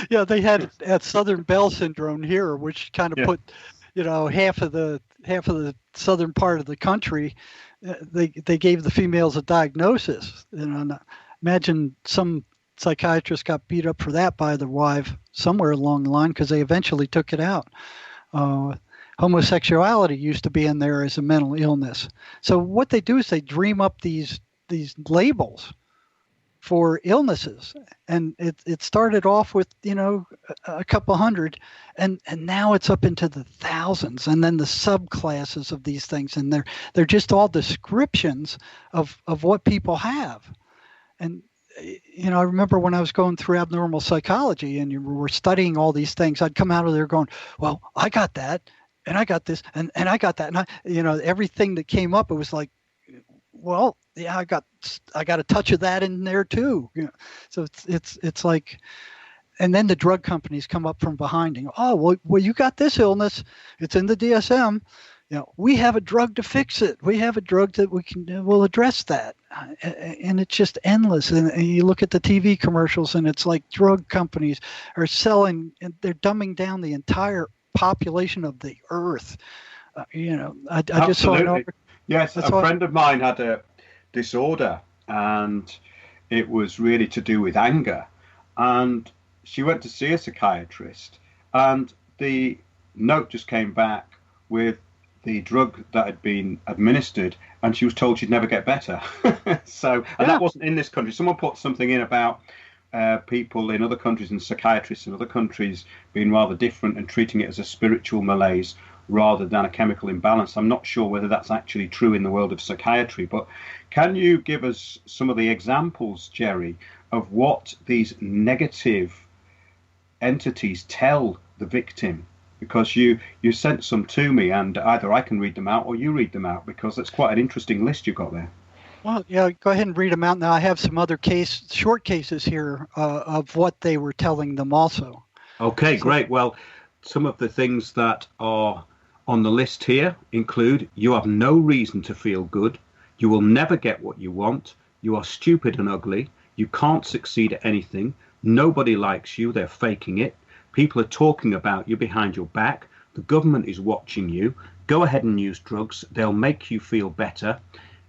Yeah, they had Southern Bell syndrome here, which kind of put, half of the southern part of the country. They gave the females a diagnosis. Imagine some psychiatrist got beat up for that by the wife somewhere along the line, because they eventually took it out. Homosexuality used to be in there as a mental illness. So what they do is they dream up these labels for illnesses, and it started off with a couple hundred, and now it's up into the thousands, and then the subclasses of these things, and they're just all descriptions of what people have. And I remember when I was going through abnormal psychology and you were studying all these things, I'd come out of there going, well, I got that, and I got this, and I got that, and everything that came up, it was like, well, yeah, I got a touch of that in there too. So it's like, and then the drug companies come up from behind and go, oh, well, you got this illness. It's in the DSM. We have a drug to fix it. We have a drug that will address that. And it's just endless. And you look at the TV commercials, and it's like drug companies are selling, and they're dumbing down the entire population of the earth. I just saw an Yes, a friend of mine had a disorder, and it was really to do with anger. And she went to see a psychiatrist, and the note just came back with the drug that had been administered, and she was told she'd never get better. That wasn't in this country. Someone put something in about people in other countries and psychiatrists in other countries being rather different and treating it as a spiritual malaise rather than a chemical imbalance. I'm not sure whether that's actually true in the world of psychiatry, but can you give us some of the examples, Jerry, of what these negative entities tell the victim? Because you sent some to me, and either I can read them out or you read them out, because that's quite an interesting list you've got there. Well, yeah, go ahead and read them out. Now, I have some other short cases here of what they were telling them also. Okay, great. Well, some of the things that are on the list here include: you have no reason to feel good, you will never get what you want, you are stupid and ugly, you can't succeed at anything, nobody likes you, they're faking it, people are talking about you behind your back, the government is watching you, go ahead and use drugs, they'll make you feel better,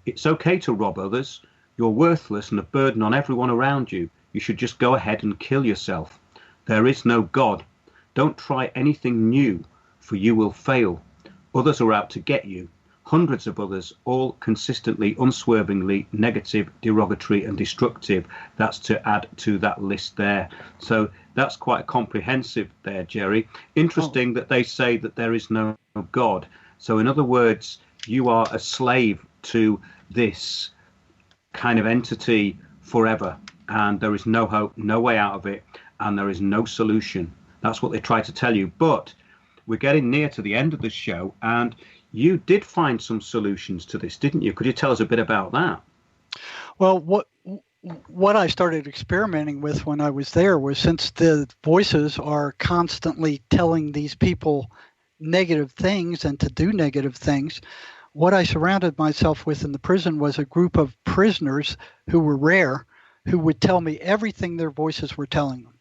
it's okay to rob others, you're worthless and a burden on everyone around you, you should just go ahead and kill yourself, there is no God, don't try anything new, for you will fail, others are out to get you, hundreds of others, all consistently, unswervingly negative, derogatory and destructive. That's to add to that list there. So that's quite comprehensive there, Jerry. Interesting that they say that there is no God. So in other words, you are a slave to this kind of entity forever, and there is no hope, no way out of it, and there is no solution. That's what they try to tell you. But we're getting near to the end of the show, and you did find some solutions to this, didn't you? Could you tell us a bit about that? Well, what I started experimenting with when I was there was, since the voices are constantly telling these people negative things and to do negative things, what I surrounded myself with in the prison was a group of prisoners who were rare, who would tell me everything their voices were telling them.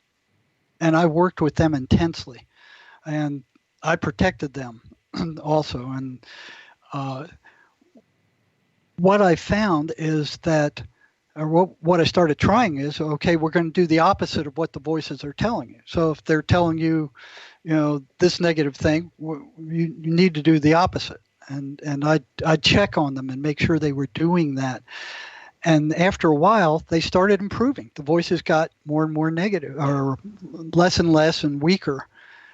And I worked with them intensely, and I protected them also. And what I found is that, or what I started trying is, okay, we're going to do the opposite of what the voices are telling you. So if they're telling you, this negative thing, you need to do the opposite. And I'd check on them and make sure they were doing that. And after a while, they started improving. The voices got more and more negative, or less and less and weaker.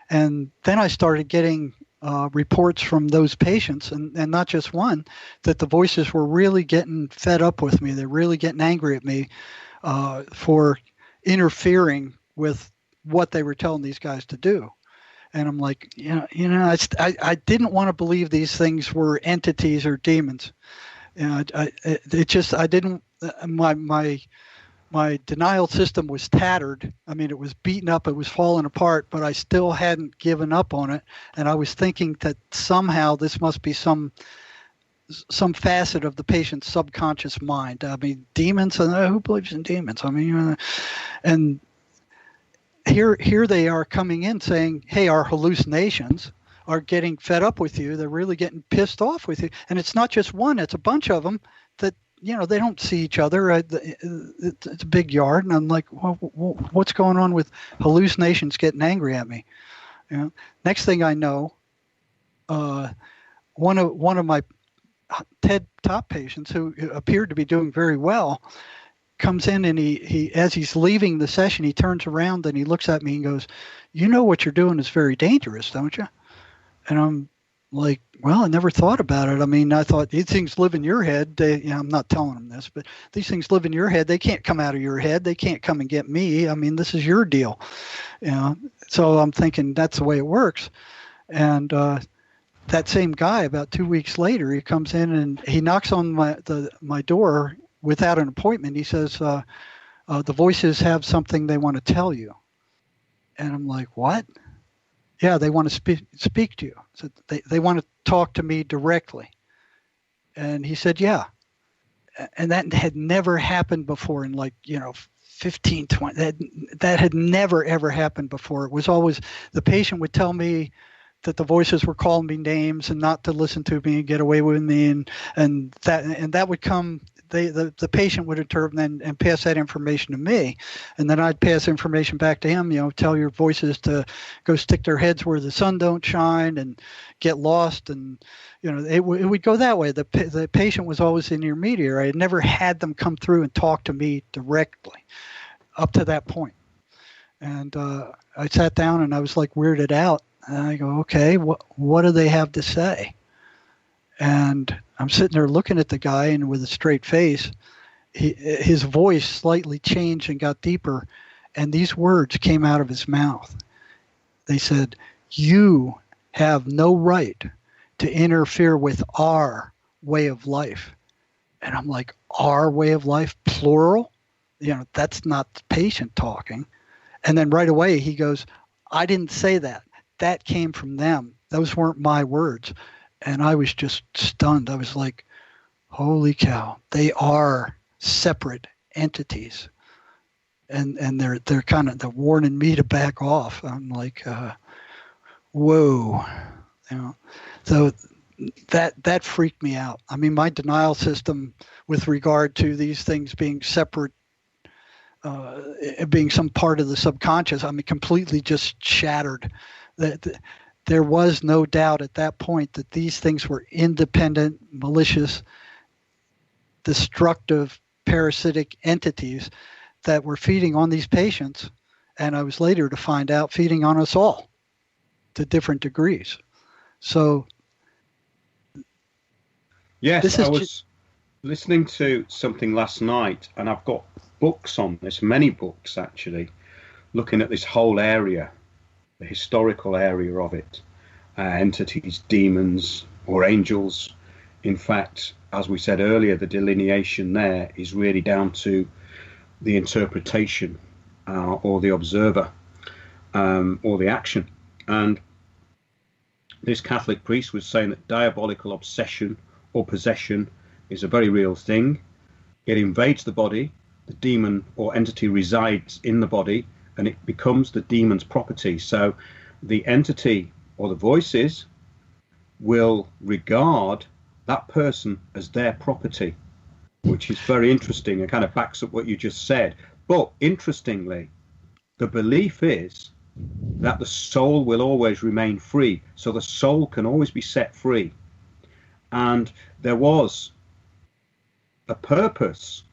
And then I started getting reports from those patients, and not just one, that the voices were really getting fed up with me. They're really getting angry at me for interfering with what they were telling these guys to do. And I'm like, I didn't want to believe these things were entities or demons. I didn't. My denial system was tattered. I mean, it was beaten up. It was falling apart, but I still hadn't given up on it. And I was thinking that somehow this must be some facet of the patient's subconscious mind. I mean, demons, who believes in demons? I mean, and here they are coming in saying, hey, our hallucinations are getting fed up with you. They're really getting pissed off with you. And it's not just one, it's a bunch of them that, they don't see each other. It's a big yard. And I'm like, well, what's going on with hallucinations getting angry at me? Next thing I know, one of my TED top patients, who appeared to be doing very well, comes in, and he as he's leaving the session, he turns around and he looks at me and goes, what you're doing is very dangerous, don't you? And I'm like, well, I never thought about it. I mean, I thought these things live in your head. I'm not telling them this, but these things live in your head. They can't come out of your head. They can't come and get me. I mean, this is your deal. So I'm thinking that's the way it works. And that same guy, about 2 weeks later, he comes in and he knocks on my door without an appointment. He says, the voices have something they want to tell you. And I'm like, what? Yeah, they want to speak to you. So they want to talk to me directly. And he said, yeah. And that had never happened before in 15, 20. That had never, ever happened before. It was always the patient would tell me that the voices were calling me names and not to listen to me and get away with me. And that would come. The patient would interpret and pass that information to me, and then I'd pass information back to him. Tell your voices to go stick their heads where the sun don't shine and get lost, and it would go that way. The patient was always the intermediary. I had never had them come through and talk to me directly. up to that point. And I sat down and I was like weirded out. And I go, okay, what do they have to say? And I'm sitting there looking at the guy, and with a straight face, his voice slightly changed and got deeper. And these words came out of his mouth. They said, "You have no right to interfere with our way of life." And I'm like, our way of life, plural? That's not the patient talking. And then right away he goes, "I didn't say that. That came from them. Those weren't my words." And I was just stunned. I was like, holy cow, they are separate entities. And they're warning me to back off. I'm like, whoa. So that freaked me out. I mean, my denial system with regard to these things being separate, being some part of the subconscious, I mean, completely just shattered. That there was no doubt at that point that these things were independent, malicious, destructive, parasitic entities that were feeding on these patients, and I was later to find out feeding on us all to different degrees. So yes, I was listening to something last night, and I've got books on this, many books actually, looking at this whole area, the historical area of it, entities, demons or angels. In fact, as we said earlier, the delineation there is really down to the interpretation or the observer or the action. And this Catholic priest was saying that diabolical obsession or possession is a very real thing. It invades the body, the demon or entity resides in the body, and it becomes the demon's property. So the entity or the voices will regard that person as their property, which is very interesting and kind of backs up what you just said. But interestingly, the belief is that the soul will always remain free. So the soul can always be set free. And there was a purpose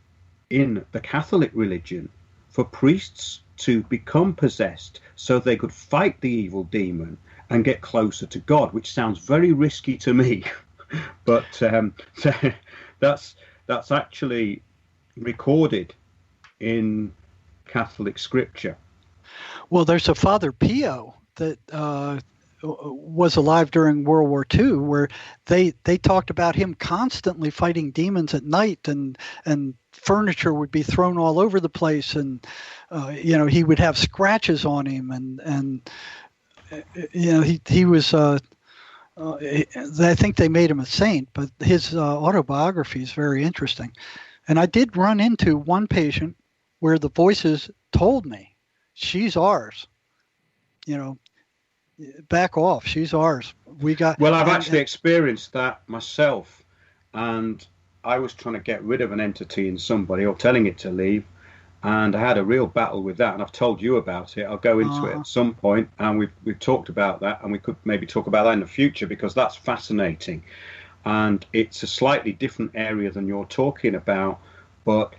in the Catholic religion for priests to become possessed so they could fight the evil demon and get closer to God, which sounds very risky to me. But that's actually recorded in Catholic scripture. Well, there's a Father Pio that was alive during World War II, where they talked about him constantly fighting demons at night, and furniture would be thrown all over the place, and he would have scratches on him, and he was. I think they made him a saint, but his autobiography is very interesting. And I did run into one patient where the voices told me, "She's ours. Back off. She's ours. We got." Well, I've actually experienced that myself, and I was trying to get rid of an entity in somebody or telling it to leave, and I had a real battle with that, and I've told you about it. I'll go into it at some point, and we've talked about that, and we could maybe talk about that in the future, because that's fascinating. And it's a slightly different area than you're talking about, but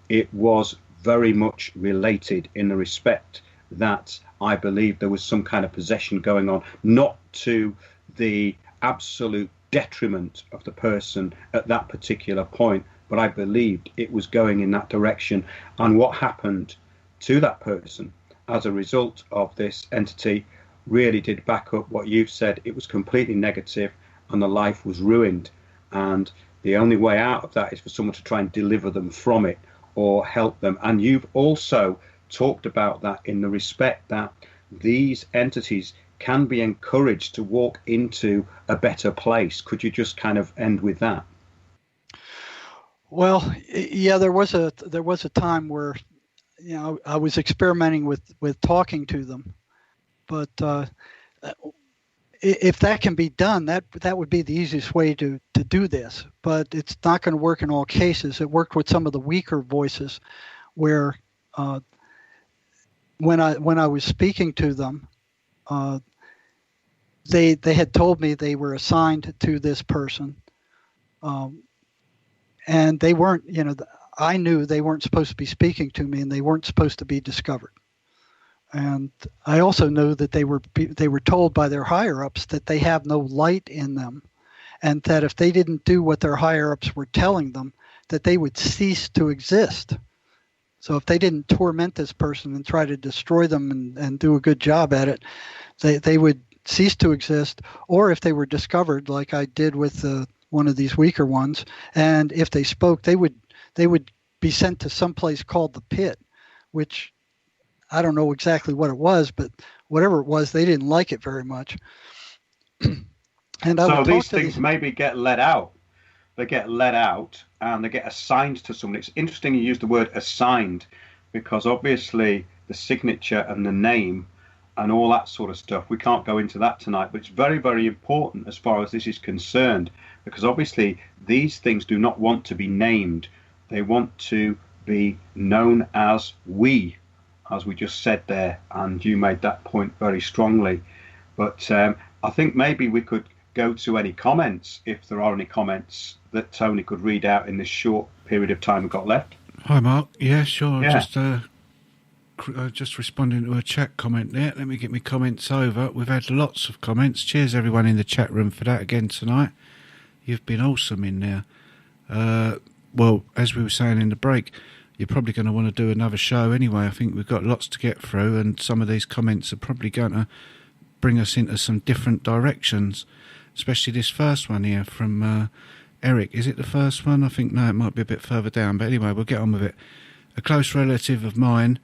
it was very much related in the respect that I believe there was some kind of possession going on, not to the absolute detriment of the person at that particular point, but I believed it was going in that direction. And what happened to that person as a result of this entity really did back up what you've said. It was completely negative, and the life was ruined. And the only way out of that is for someone to try and deliver them from it or help them. And you've also talked about that in the respect that these entities can be encouraged to walk into a better place. Could you just kind of end with that? Well, yeah, there was a time where, I was experimenting with talking to them, but if that can be done, that would be the easiest way to do this. But it's not going to work in all cases. It worked with some of the weaker voices, where when I was speaking to them, they had told me they were assigned to this person. And they weren't, I knew they weren't supposed to be speaking to me, and they weren't supposed to be discovered. And I also knew that they were told by their higher-ups that they have no light in them, and that if they didn't do what their higher-ups were telling them, that they would cease to exist. So if they didn't torment this person and try to destroy them and do a good job at it, they would cease to exist. Or if they were discovered, like I did with one of these weaker ones, and if they spoke, they would be sent to some place called the pit, which I don't know exactly what it was, but whatever it was, they didn't like it very much. And so these things maybe get let out. They get let out and they get assigned to someone. It's interesting you use the word assigned, because obviously the signature and the name and all that sort of stuff, we can't go into that tonight, but it's very, very important as far as this is concerned, because obviously these things do not want to be named. They want to be known as we just said there, and you made that point very strongly. But I think maybe we could go to any comments, if there are any comments that Tony could read out in this short period of time we've got left. Hi, Mark. Yeah, sure. Yeah. Just responding to a chat comment there. Let me get my comments over. We've had lots of comments. Cheers, everyone in the chat room, for that again tonight. You've been awesome in there. Well, as we were saying in the break, you're probably going to want to do another show anyway. I think we've got lots to get through, and some of these comments are probably going to bring us into some different directions, especially this first one here from Eric. Is it the first one? I think, no, it might be a bit further down, but anyway, we'll get on with it. A close relative of mine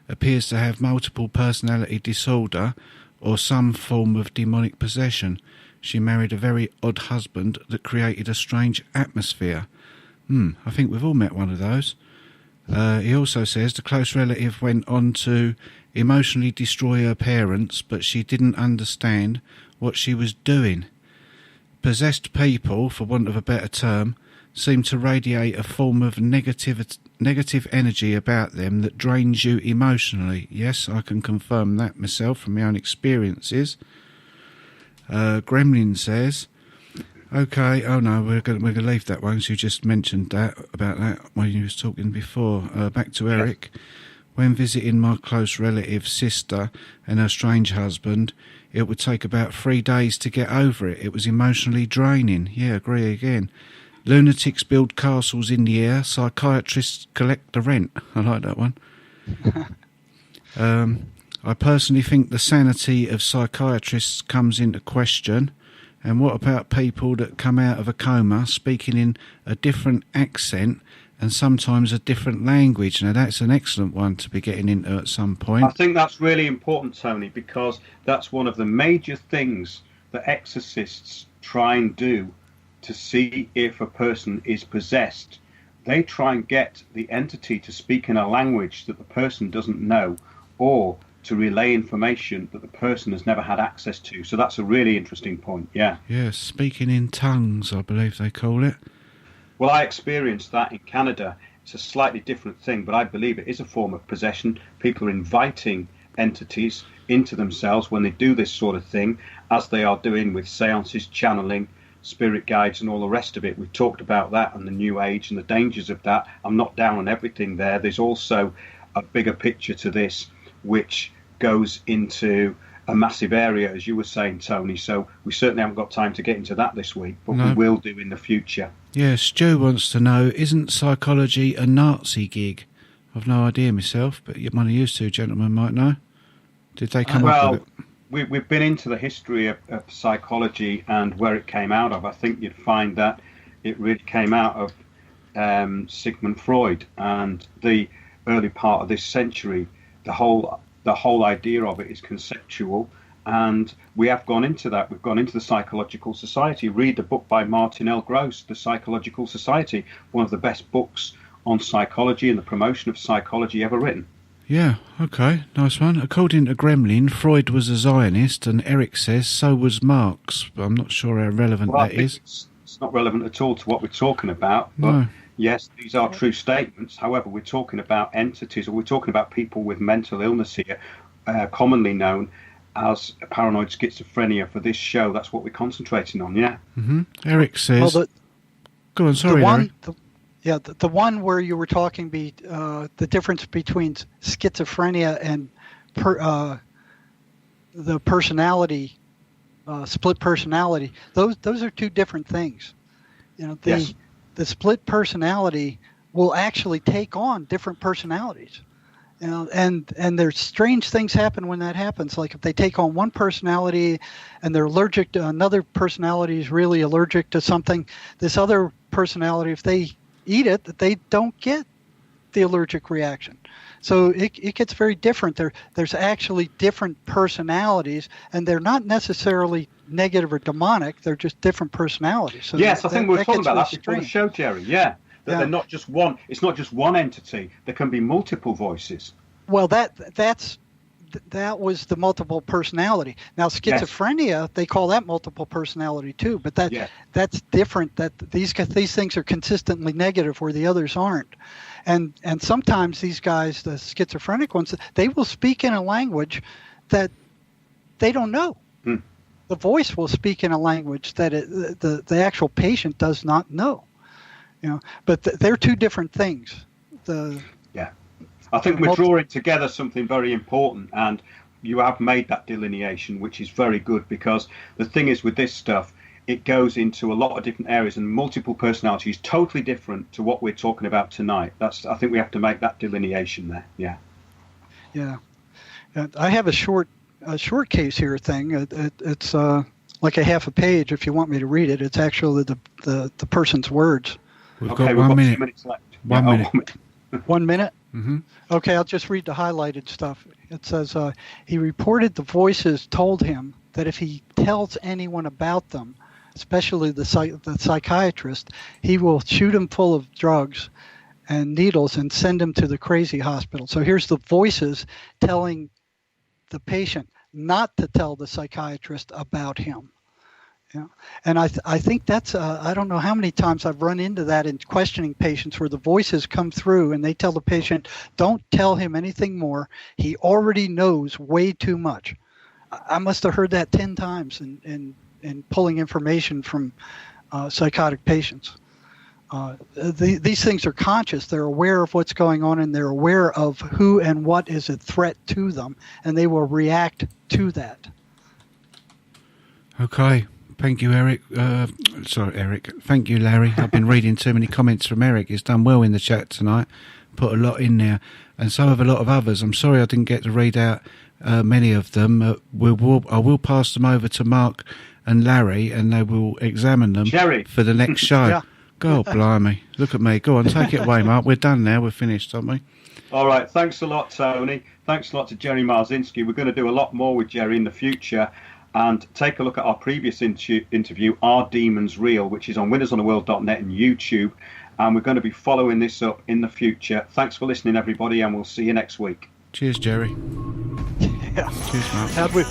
appears to have multiple personality disorder or some form of demonic possession. She married a very odd husband that created a strange atmosphere. I think we've all met one of those. He also says the close relative went on to emotionally destroy her parents, but she didn't understand what she was doing. Possessed people, for want of a better term, seem to radiate a form of negative energy about them that drains you emotionally. Yes, I can confirm that myself from my own experiences. Gremlin says, okay, oh no, we're going to leave that one, because you just mentioned that about that when you was talking before. Back to Eric. When visiting my close relative sister and her strange husband, it would take about 3 days to get over it. It was emotionally draining. Yeah, agree again. Lunatics build castles in the air. Psychiatrists collect the rent. I like that one. I personally think the sanity of psychiatrists comes into question. And what about people that come out of a coma speaking in a different accent and sometimes a different language? Now, that's an excellent one to be getting into at some point. I think that's really important, Tony, because that's one of the major things that exorcists try and do to see if a person is possessed. They try and get the entity to speak in a language that the person doesn't know, or to relay information that the person has never had access to. So that's a really interesting point, yeah. Yes, speaking in tongues, I believe they call it. Well, I experienced that in Canada. It's a slightly different thing, but I believe it is a form of possession. People are inviting entities into themselves when they do this sort of thing, as they are doing with seances, channeling, spirit guides and all the rest of it. We've talked about that and the New Age and the dangers of that. I'm not down on everything there. There's also a bigger picture to this, which goes into a massive area, as you were saying, Tony. So we certainly haven't got time to get into that this week, but we will do in the future. Yeah, Stu wants to know, isn't psychology a Nazi gig? I've no idea myself, but one of you two gentlemen might know. Did they come up with it? We've been into the history of psychology and where it came out of. I think you'd find that it really came out of Sigmund Freud and the early part of this century. The whole idea of it is conceptual, and we have gone into that. We've gone into the Psychological Society. Read the book by Martin L. Gross, The Psychological Society, one of the best books on psychology and the promotion of psychology ever written. Yeah, okay, nice one. According to Gremlin, Freud was a Zionist, and Eric says so was Marx. But I'm not sure how relevant that is. It's not relevant at all to what we're talking about, but No. yes, these are true statements. However, we're talking about entities, or we're talking about people with mental illness here, commonly known as paranoid schizophrenia for this show. That's what we're concentrating on, yeah. Eric says... Well, Go on, sorry, Eric. Yeah, the one where you were talking the difference between schizophrenia and the personality, split personality. Those are two different things. You know, the split personality will actually take on different personalities. You know, and there's strange things happen when that happens. Like if they take on one personality and they're allergic to another personality is really allergic to something, this other personality, if they eat it, that they don't get the allergic reaction. So it gets very different. There's actually different personalities, and they're not necessarily negative or demonic. They're just different personalities. So yes, I think we were talking about that before the show, Jerry. Yeah. They're not just one. It's not just one entity. There can be multiple voices. Well, that was the multiple personality. Now, schizophrenia, they call that multiple personality too, but that's different. That these things are consistently negative where the others aren't, and sometimes these guys, the schizophrenic ones, they will speak in a language that they don't know. The voice will speak in a language that the actual patient does not know. You know, but they're two different things. I think we're drawing together something very important, and you have made that delineation, which is very good, because the thing is with this stuff, it goes into a lot of different areas, and multiple personalities, totally different to what we're talking about tonight. I think we have to make that delineation there. Yeah. I have a short case here thing. It's like a half a page. If you want me to read it, it's actually the person's words. We've got 1 minute. 2 minutes left. 1 minute. 1 minute? Mm-hmm. Okay, I'll just read the highlighted stuff. It says, he reported the voices told him that if he tells anyone about them, especially the psychiatrist, he will shoot him full of drugs and needles and send him to the crazy hospital. So here's the voices telling the patient not to tell the psychiatrist about him. Yeah, and I think that's I don't know how many times I've run into that in questioning patients where the voices come through and they tell the patient, don't tell him anything more. He already knows way too much. I must have heard that 10 times in pulling information from psychotic patients. These things are conscious. They're aware of what's going on, and they're aware of who and what is a threat to them, and they will react to that. Okay. Thank you, Eric. Sorry, Eric. Thank you, Larry. I've been reading too many comments from Eric. He's done well in the chat tonight. Put a lot in there. And so have a lot of others. I'm sorry I didn't get to read out many of them. I will pass them over to Mark and Larry, and they will examine them for the next show. Yeah. God, blimey. Look at me. Go on, take it away, Mark. We're done now. We're finished, aren't we? All right. Thanks a lot, Tony. Thanks a lot to Jerry Marzinsky. We're going to do a lot more with Jerry in the future. And take a look at our previous interview, Are Demons Real?, which is on winnersontheworld.net and YouTube. And we're going to be following this up in the future. Thanks for listening, everybody, and we'll see you next week. Cheers, Jerry. Yeah. Cheers, Mark. How'd we...